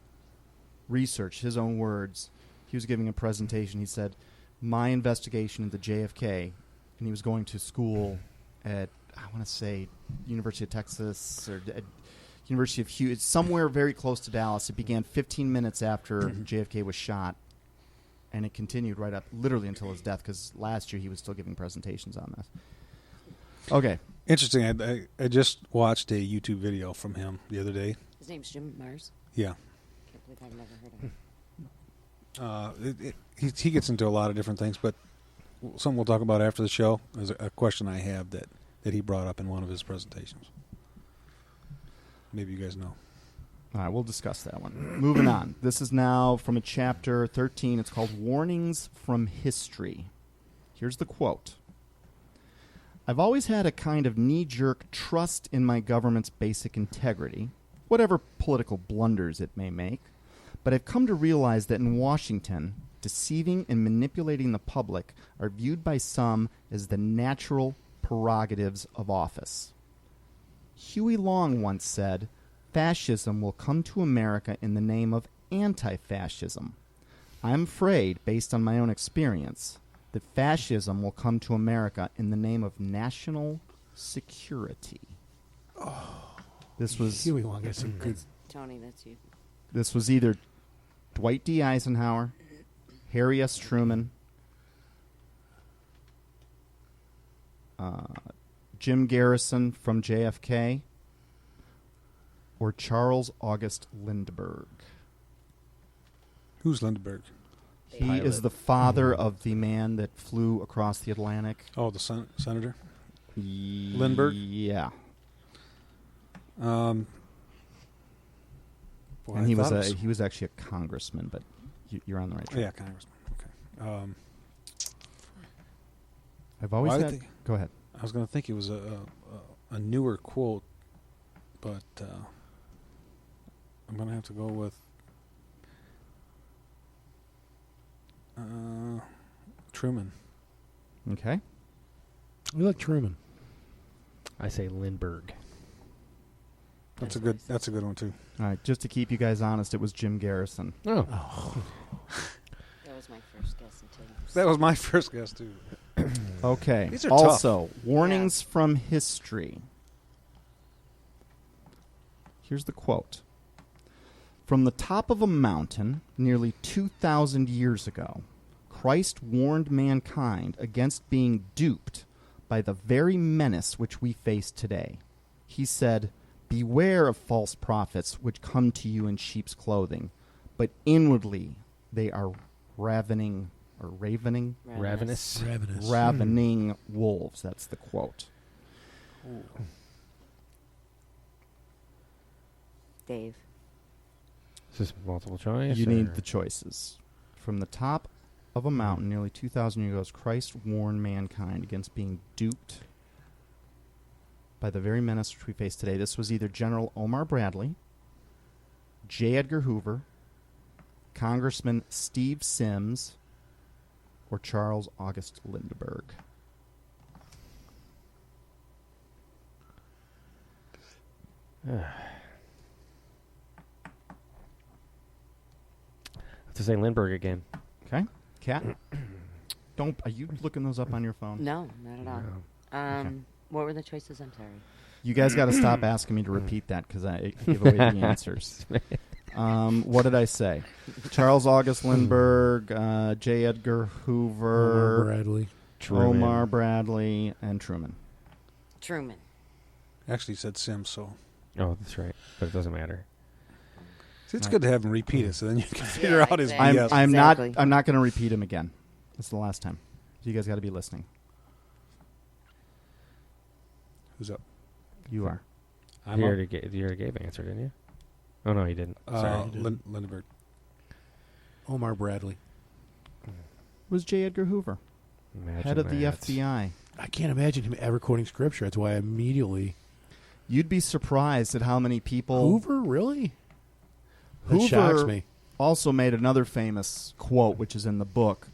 research, his own words. He was giving a presentation. He said, my investigation into JFK, and he was going to school at, I want to say, University of Texas or at University of Phew. It's somewhere very close to Dallas. It began 15 minutes after JFK was shot, and it continued right up, literally until his death, because last year he was still giving presentations on this. Okay. Interesting. I just watched a YouTube video from him the other day. His name's Jim Mars. Yeah. Can't believe I've never heard of him. He gets into a lot of different things, but something we'll talk about after the show is a question I have that he brought up in one of his presentations. Maybe you guys know. All right, we'll discuss that one. Moving on. This is now from a chapter 13. It's called Warnings from History. Here's the quote. I've always had a kind of knee-jerk trust in my government's basic integrity, whatever political blunders it may make, but I've come to realize that in Washington, deceiving and manipulating the public are viewed by some as the natural prerogatives of office. Huey Long once said, fascism will come to America in the name of anti-fascism. I'm afraid, based on my own experience, that fascism will come to America in the name of national security. This was Huey Long has some good. Tony, that's you. This was either Dwight D. Eisenhower, Harry S. Truman, Jim Garrison from JFK, or Charles August Lindbergh. Who's Lindbergh? He Pilot. is the father of the man that flew across the Atlantic. Oh, the senator? Lindbergh? Yeah. Boy, And he I thought was he was actually a congressman, but you're on the right track. Yeah, congressman. Okay. I've always Why did had. they- Go ahead. I was going to think it was a newer quote, but I'm going to have to go with Truman. Okay. We like Truman. I say Lindbergh. That's a good one too. All right. Just to keep you guys honest, it was Jim Garrison. Oh. That was my first guess until you That was my first guess too. Okay. These are also, warnings from history. Here's the quote. From the top of a mountain nearly 2,000 years ago, Christ warned mankind against being duped by the very menace which we face today. He said, beware of false prophets which come to you in sheep's clothing, but inwardly they are ravening Ravenous. ravening wolves. That's the quote. Dave. Is this multiple choice? You or- need the choices. From the top of a mountain nearly 2,000 years ago, Christ warned mankind against being duped by the very menace which we face today. This was either General Omar Bradley, J. Edgar Hoover, Congressman Steve Sims, or Charles August Lindbergh. To say Lindbergh again. Okay, Kat. Don't. Are you looking those up on your phone? No, not at all. What were the choices? I'm sorry. You guys got to stop asking me to repeat that because I give away the answers. What did I say? Charles August Lindbergh, J. Edgar Hoover, Omar Bradley, and Truman. Truman. Actually said Sims, so Oh, that's right. But it doesn't matter. see, it's good to have him repeat it, so then you can figure out his exactly. BS. I'm Exactly. not going to repeat him again. This is the last time. So you guys got to be listening. Who's up? You are. You already gave an answer, didn't you? Oh, no, he didn't. Sorry. Lindbergh. Omar Bradley. It was J. Edgar Hoover, Imagine head of the that. FBI. I can't imagine him ever quoting scripture. That's why I immediately... You'd be surprised at how many people... Hoover, really? That Hoover shocks me. also made another famous quote, which is in the book,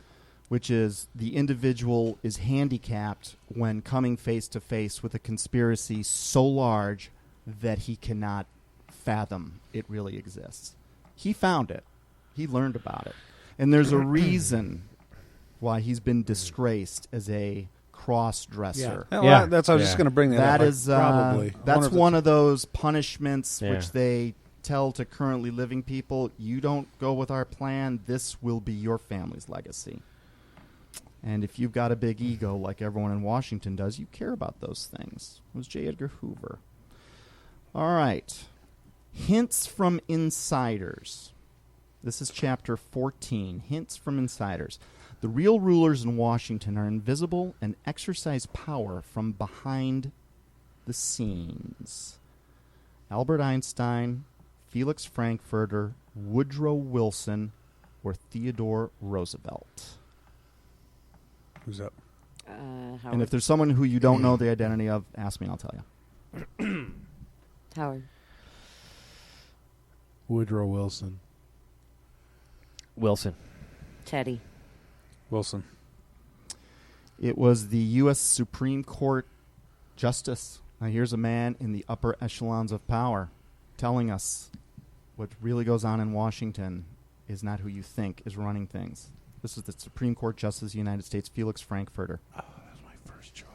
which is, the individual is handicapped when coming face to face with a conspiracy so large that he cannot fathom it really exists. He found it. He learned about it. And there's a reason why he's been disgraced as a cross-dresser. Well, Yeah. that's I was just going to bring that That up. is probably. that's one of those punishments Yeah. which they tell to currently living people. You don't go with our plan, this will be your family's legacy. And if you've got a big ego like everyone in Washington does, you care about those things. It was J. Edgar Hoover. All right. Hints from insiders. This is chapter 14. Hints from insiders. The real rulers in Washington are invisible and exercise power from behind the scenes. Albert Einstein, Felix Frankfurter, Woodrow Wilson, or Theodore Roosevelt. Who's up? And if there's someone who you don't know the identity of, ask me and I'll tell you. Howard. Woodrow Wilson. Wilson. Teddy. Wilson. It was the U.S. Supreme Court Justice. Now here's a man in the upper echelons of power telling us what really goes on in Washington is not who you think is running things. This is the Supreme Court Justice of the United States, Felix Frankfurter. Oh, that's my first choice.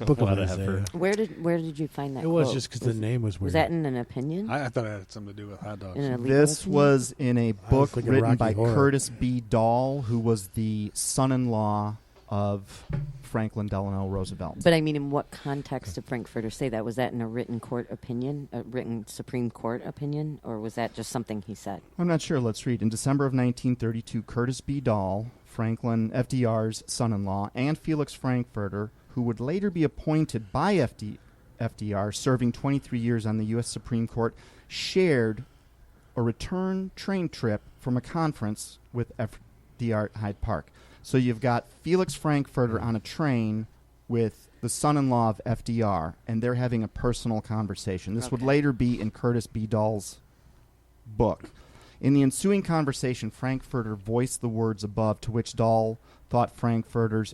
Book of of Isaiah. Where did you find that? It was quote? just because the name was weird. Was that in an opinion? I thought it had something to do with hot dogs. In an illegal This opinion? was in a book thinking written Rocky by Horror. Curtis B. Dahl, who was the son-in-law of Franklin Delano Roosevelt. But I mean, in what context did Frankfurter say that? Was that in a written court opinion, a written Supreme Court opinion, or was that just something he said? I'm not sure. Let's read. In December of 1932, Curtis B. Dahl, Franklin FDR's son-in-law, and Felix Frankfurter, who would later be appointed by FDR, serving 23 years on the U.S. Supreme Court, shared a return train trip from a conference with FDR at Hyde Park. So you've got Felix Frankfurter on a train with the son-in-law of FDR, and they're having a personal conversation. This would later be in Curtis B. Dahl's book. In the ensuing conversation, Frankfurter voiced the words above, to which Dahl thought Frankfurter's,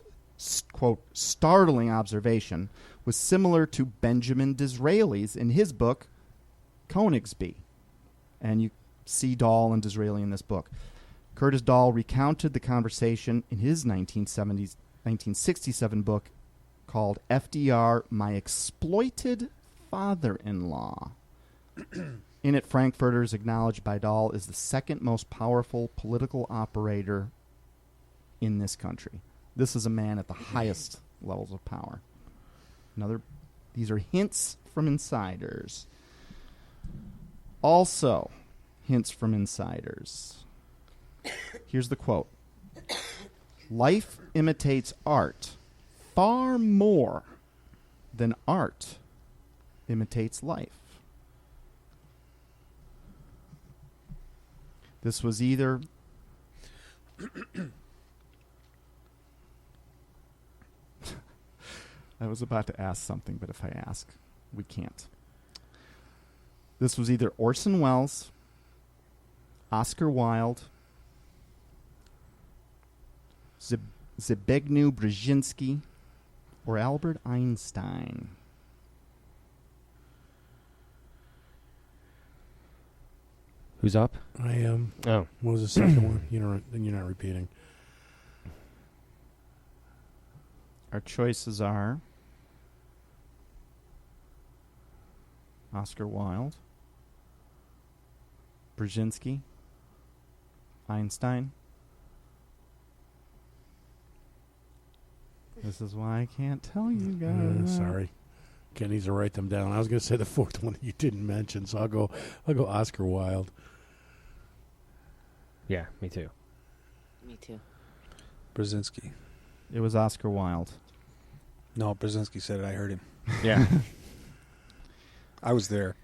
quote, startling observation was similar to Benjamin Disraeli's in his book, Königsby. And you see Dahl and Disraeli in this book. Curtis Dahl recounted the conversation in his 1967 book called FDR, My Exploited Father-in-Law. In it, Frankfurter is acknowledged by Dahl as the second most powerful political operator in this country. This is a man at the highest levels of power. These are hints from insiders. Also, hints from insiders. Here's the quote. Life imitates art far more than art imitates life. This was either I was about to ask something, but if I ask, we can't. This was either Orson Welles, Oscar Wilde, Zbigniew Brzezinski, or Albert Einstein. Who's up? I am. Oh. What was the second one? You're not repeating. Our choices are Oscar Wilde, Brzezinski, Einstein. This is why I can't tell you guys. Sorry. Ken needs to write them down. I was going to say the fourth one that you didn't mention, so I'll go Oscar Wilde. Yeah, me too. Me too. Brzezinski. It was Oscar Wilde. No, Brzezinski said it. I heard him. Yeah. I was there.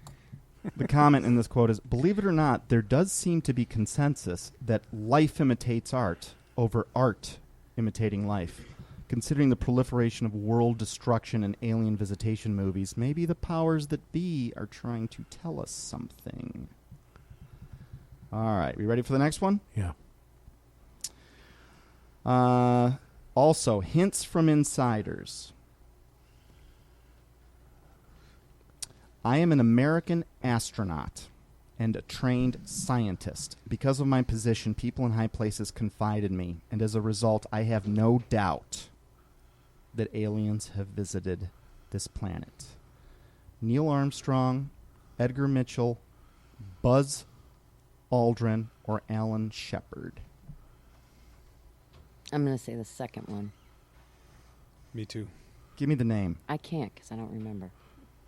The comment in this quote is, believe it or not, there does seem to be consensus that life imitates art over art imitating life. Considering the proliferation of world destruction and alien visitation movies, maybe the powers that be are trying to tell us something. All right, we ready for the next one? Yeah. Also, hints from insiders. I am an American astronaut and a trained scientist. Because of my position, people in high places confide in me, and as a result, I have no doubt that aliens have visited this planet. Neil Armstrong, Edgar Mitchell, Buzz Aldrin, or Alan Shepard. I'm going to say the second one. Me too. Give me the name. I can't because I don't remember.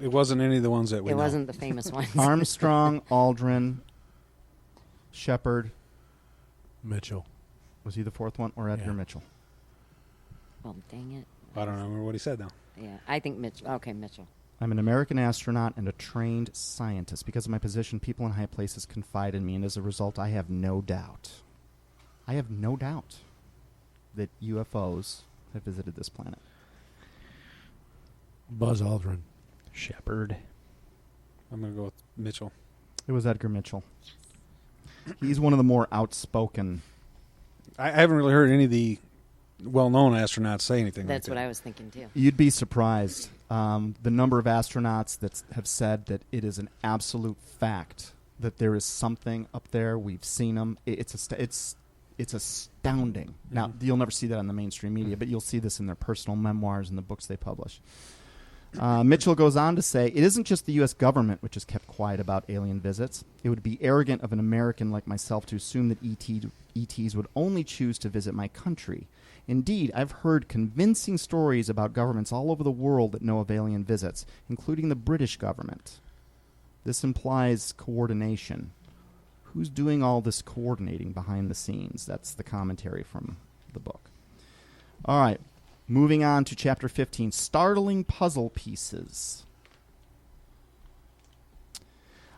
It wasn't any of the ones that we It know. wasn't the famous ones. Armstrong, Aldrin, Shepard. Mitchell. Was he the fourth one? Or Edgar Yeah. Mitchell? Well, dang it. I don't remember what he said, though. Yeah, I think Mitchell. Okay, Mitchell. I'm an American astronaut and a trained scientist. Because of my position, people in high places confide in me, and as a result, I have no doubt. I have no doubt that UFOs have visited this planet. Buzz Aldrin. Shepard. I'm going to go with Mitchell. It was Edgar Mitchell. He's one of the more outspoken. I haven't really heard any of the well-known astronauts say anything That's like what that. I was thinking, too. You'd be surprised. The number of astronauts that have said that it is an absolute fact that there is something up there. We've seen them. It's astounding. Now, you'll never see that on the mainstream media, but you'll see this in their personal memoirs and the books they publish. Mitchell goes on to say, it isn't just the U.S. government which has kept quiet about alien visits. It would be arrogant of an American like myself to assume that ETs would only choose to visit my country. Indeed, I've heard convincing stories about governments all over the world that know of alien visits, including the British government. This implies coordination. Who's doing all this coordinating behind the scenes? That's the commentary from the book. All right. Moving on to Chapter 15, Startling Puzzle Pieces.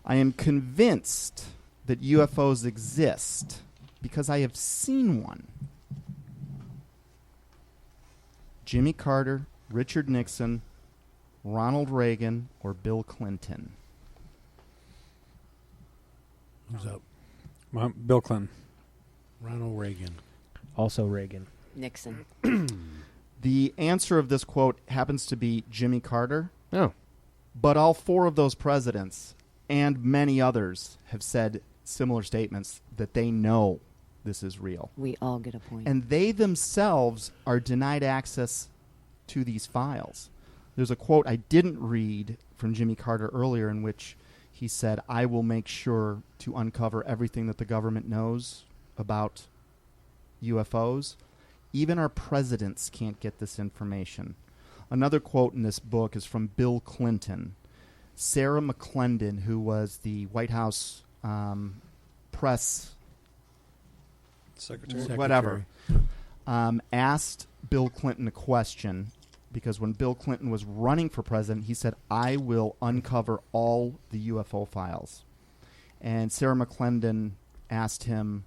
I am convinced that UFOs exist because I have seen one. Jimmy Carter, Richard Nixon, Ronald Reagan, or Bill Clinton? Who's up? Bill Clinton. Ronald Reagan. Also Reagan. Nixon. The answer of this quote happens to be Jimmy Carter. Oh. But all four of those presidents and many others have said similar statements that they know this is real. We all get a point. And they themselves are denied access to these files. There's a quote I didn't read from Jimmy Carter earlier in which he said, I will make sure to uncover everything that the government knows about UFOs. Even our presidents can't get this information. Another quote in this book is from Bill Clinton. Sarah McClendon, who was the White House press Secretary. whatever, asked Bill Clinton a question because when Bill Clinton was running for president, he said, I will uncover all the UFO files. And Sarah McClendon asked him,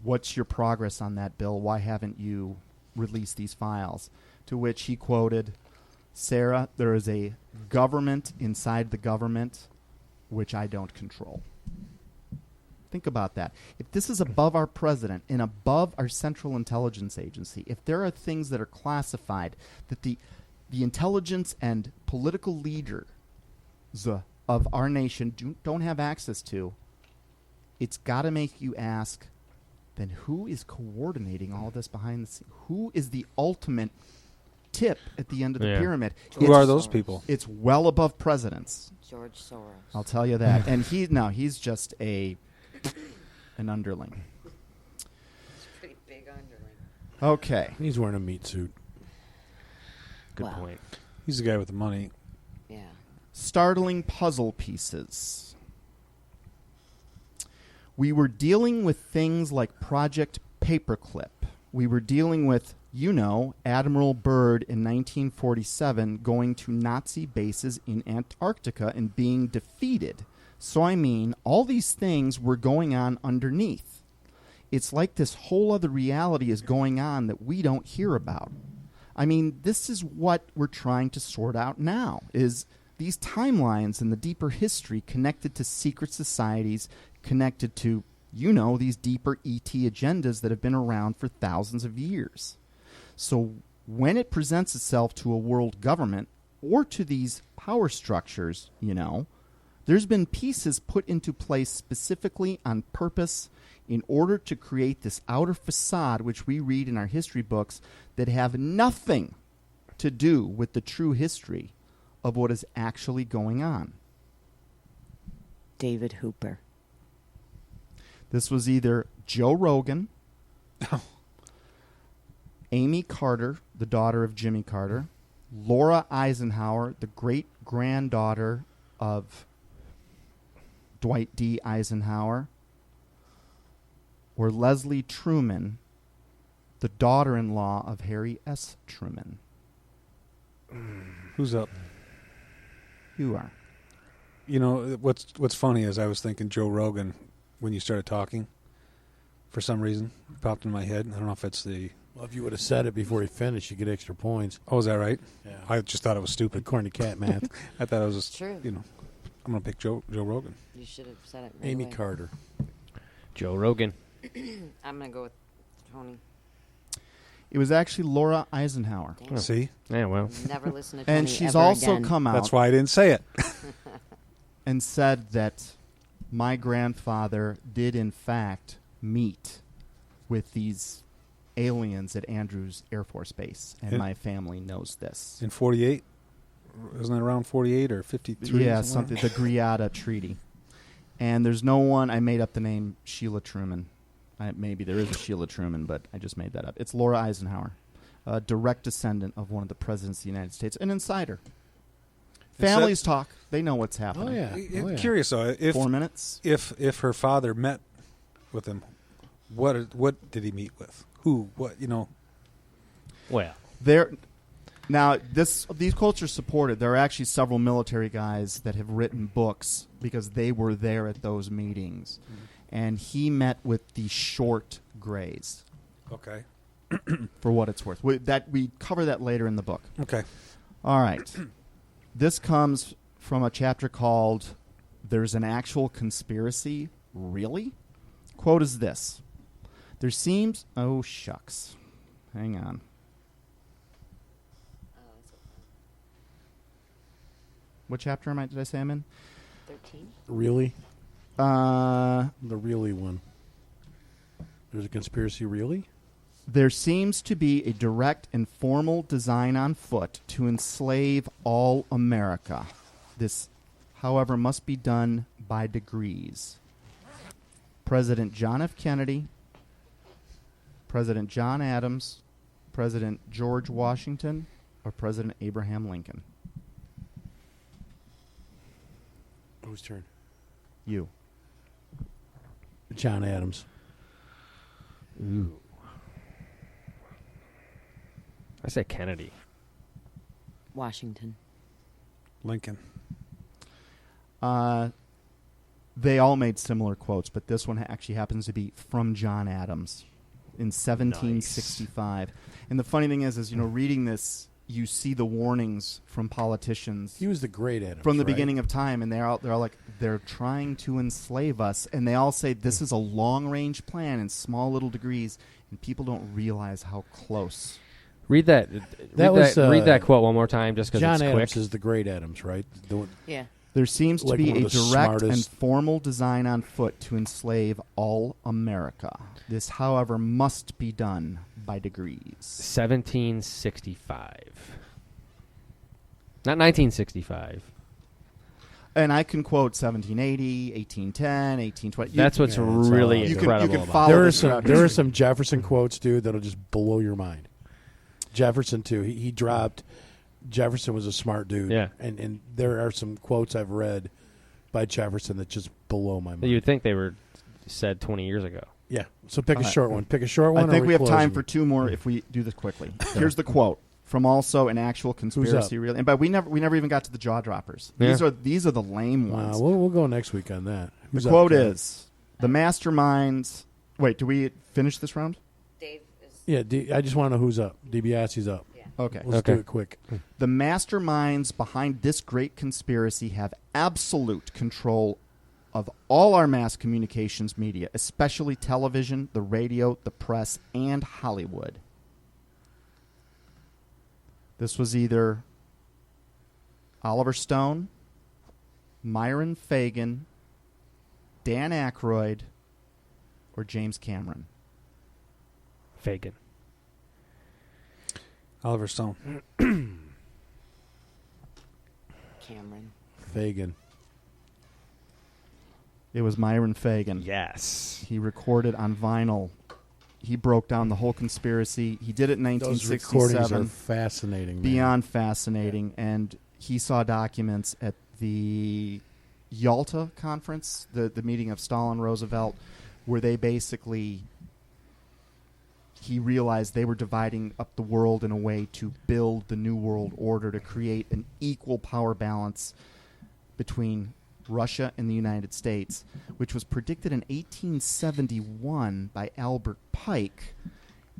"What's your progress on that bill? Why haven't you released these files?" To which he quoted, "Sarah, there is a government inside the government which I don't control." Think about that. If this is above our president and above our Central Intelligence Agency, if there are things that are classified that the intelligence and political leaders of our nation don't have access to, it's got to make you ask, then who is coordinating all this behind the scenes? Who is the ultimate tip at the end of the pyramid? Who are those people? It's well above presidents. George Soros. I'll tell you that. And he's just an underling. It's a pretty big underling. Okay. He's wearing a meat suit. Good point. He's the guy with the money. Yeah. Startling puzzle pieces. We were dealing with things like Project Paperclip. We were dealing with, Admiral Byrd in 1947 going to Nazi bases in Antarctica and being defeated. So, all these things were going on underneath. It's like this whole other reality is going on that we don't hear about. This is what we're trying to sort out now, is these timelines and the deeper history connected to secret societies, connected to, these deeper ET agendas that have been around for thousands of years. So when it presents itself to a world government or to these power structures, there's been pieces put into place specifically on purpose in order to create this outer facade, which we read in our history books, that have nothing to do with the true history of what is actually going on. David Hooper. This was either Joe Rogan, Amy Carter, the daughter of Jimmy Carter, Laura Eisenhower, the great-granddaughter of Dwight D. Eisenhower, or Leslie Truman, the daughter-in-law of Harry S. Truman. Who's up? You are. What's funny is I was thinking Joe Rogan when you started talking. For some reason, it popped in my head. I don't know if it's the... Well, if you would have said it before he finished, you get extra points. Oh, is that right? Yeah. I just thought it was stupid. According to cat math. I thought it was just, True. I'm going to pick Joe Rogan. You should have said it right Amy away. Carter. Joe Rogan. I'm going to go with Tony. It was actually Laura Eisenhower. Damn. See? Yeah, well. Never listen to Tony And she's ever also again. come out That's why I didn't say it. and said that my grandfather did, in fact, meet with these aliens at Andrews Air Force Base, and my family knows this. In 48? Isn't that around 48 or 53? Yeah, something. The Greada Treaty. And there's no one. I made up the name Sheila Truman. Maybe there is a Sheila Truman, but I just made that up. It's Laura Eisenhower, a direct descendant of one of the presidents of the United States, an insider. Families talk. They know what's happening. Oh, yeah. Curious, though. 4 minutes. If her father met with him, what did he meet with? Who? What? Well. These quotes are supported. There are actually several military guys that have written books because they were there at those meetings. Mm-hmm. And he met with the short grays. Okay. For what it's worth. We cover that later in the book. Okay. All right. This comes from a chapter called There's an Actual Conspiracy? Really? Quote is this. There seems... Oh, shucks. Hang on. What chapter did I say I'm in? 13. Really? The really one. There's a conspiracy, really? There seems to be a direct and formal design on foot to enslave all America. This, however, must be done by degrees. President John F. Kennedy, President John Adams, President George Washington, or President Abraham Lincoln? Whose turn? You. John Adams. Ooh. I say Kennedy. Washington. Lincoln. They all made similar quotes, but this one actually happens to be from John Adams in 1765. And the funny thing is, reading this, you see the warnings from politicians. He was the great Adams, from the right? beginning of time, and they're all like, they're trying to enslave us, and they all say this is a long-range plan in small little degrees, and people don't realize how close. Read that. Read that quote one more time, just because it's John quick. Adams is the great Adams, right? Yeah. There seems to Like be one a of the direct and smartest- formal design on foot to enslave all America. This, however, must be done by degrees. 1765. Not 1965. And I can quote 1780, 1810, 1820. That's what's really you incredible can about follow There are this throughout some history. Jefferson quotes, dude, that'll just blow your mind. Jefferson too. He dropped. Jefferson was a smart dude. Yeah. And there are some quotes I've read by Jefferson that just blow my mind. You'd think they were said 20 years ago. Yeah. So pick a right. short one. Pick a short one. I think or we have time closing? for two more if we do this quickly. Here's the quote from also an actual conspiracy reel. And we never even got to the jaw droppers. Yeah. These are the lame ones. We'll go next week on that. Who's The up, quote Kevin? is, the masterminds... Wait, do we finish this round? Dave is. Yeah, I just want to know who's up. DiBiase's up. Okay. Let's do it quick. The masterminds behind this great conspiracy have absolute control of all our mass communications media, especially television, the radio, the press, and Hollywood. This was either Oliver Stone, Myron Fagan, Dan Aykroyd, or James Cameron. Fagan. Oliver Stone. Cameron. Fagan. It was Myron Fagan. Yes. He recorded on vinyl. He broke down the whole conspiracy. He did it in Those recordings are 1967. fascinating. Man. Beyond fascinating. And he saw documents at the Yalta conference, the meeting of Stalin, Roosevelt, where they basically... He realized they were dividing up the world in a way to build the New World Order, to create an equal power balance between Russia and the United States, which was predicted in 1871 by Albert Pike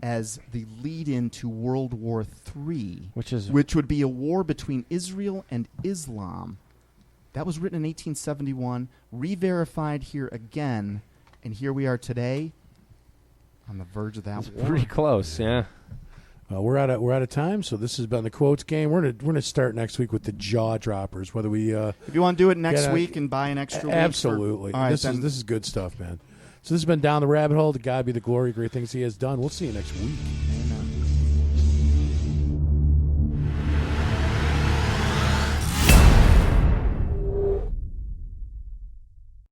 as the lead-in to World War III, which would be a war between Israel and Islam. That was written in 1871, re-verified here again, and here we are today on the verge of that war. Pretty close, yeah. We're out of time, so this has been the quotes game. We're gonna start next week with the jaw droppers. Whether we if you want to do it next week and buy an extra week absolutely. all right, this is good stuff, man. So this has been Down the Rabbit Hole. To God be the glory, great things He has done. We'll see you next week.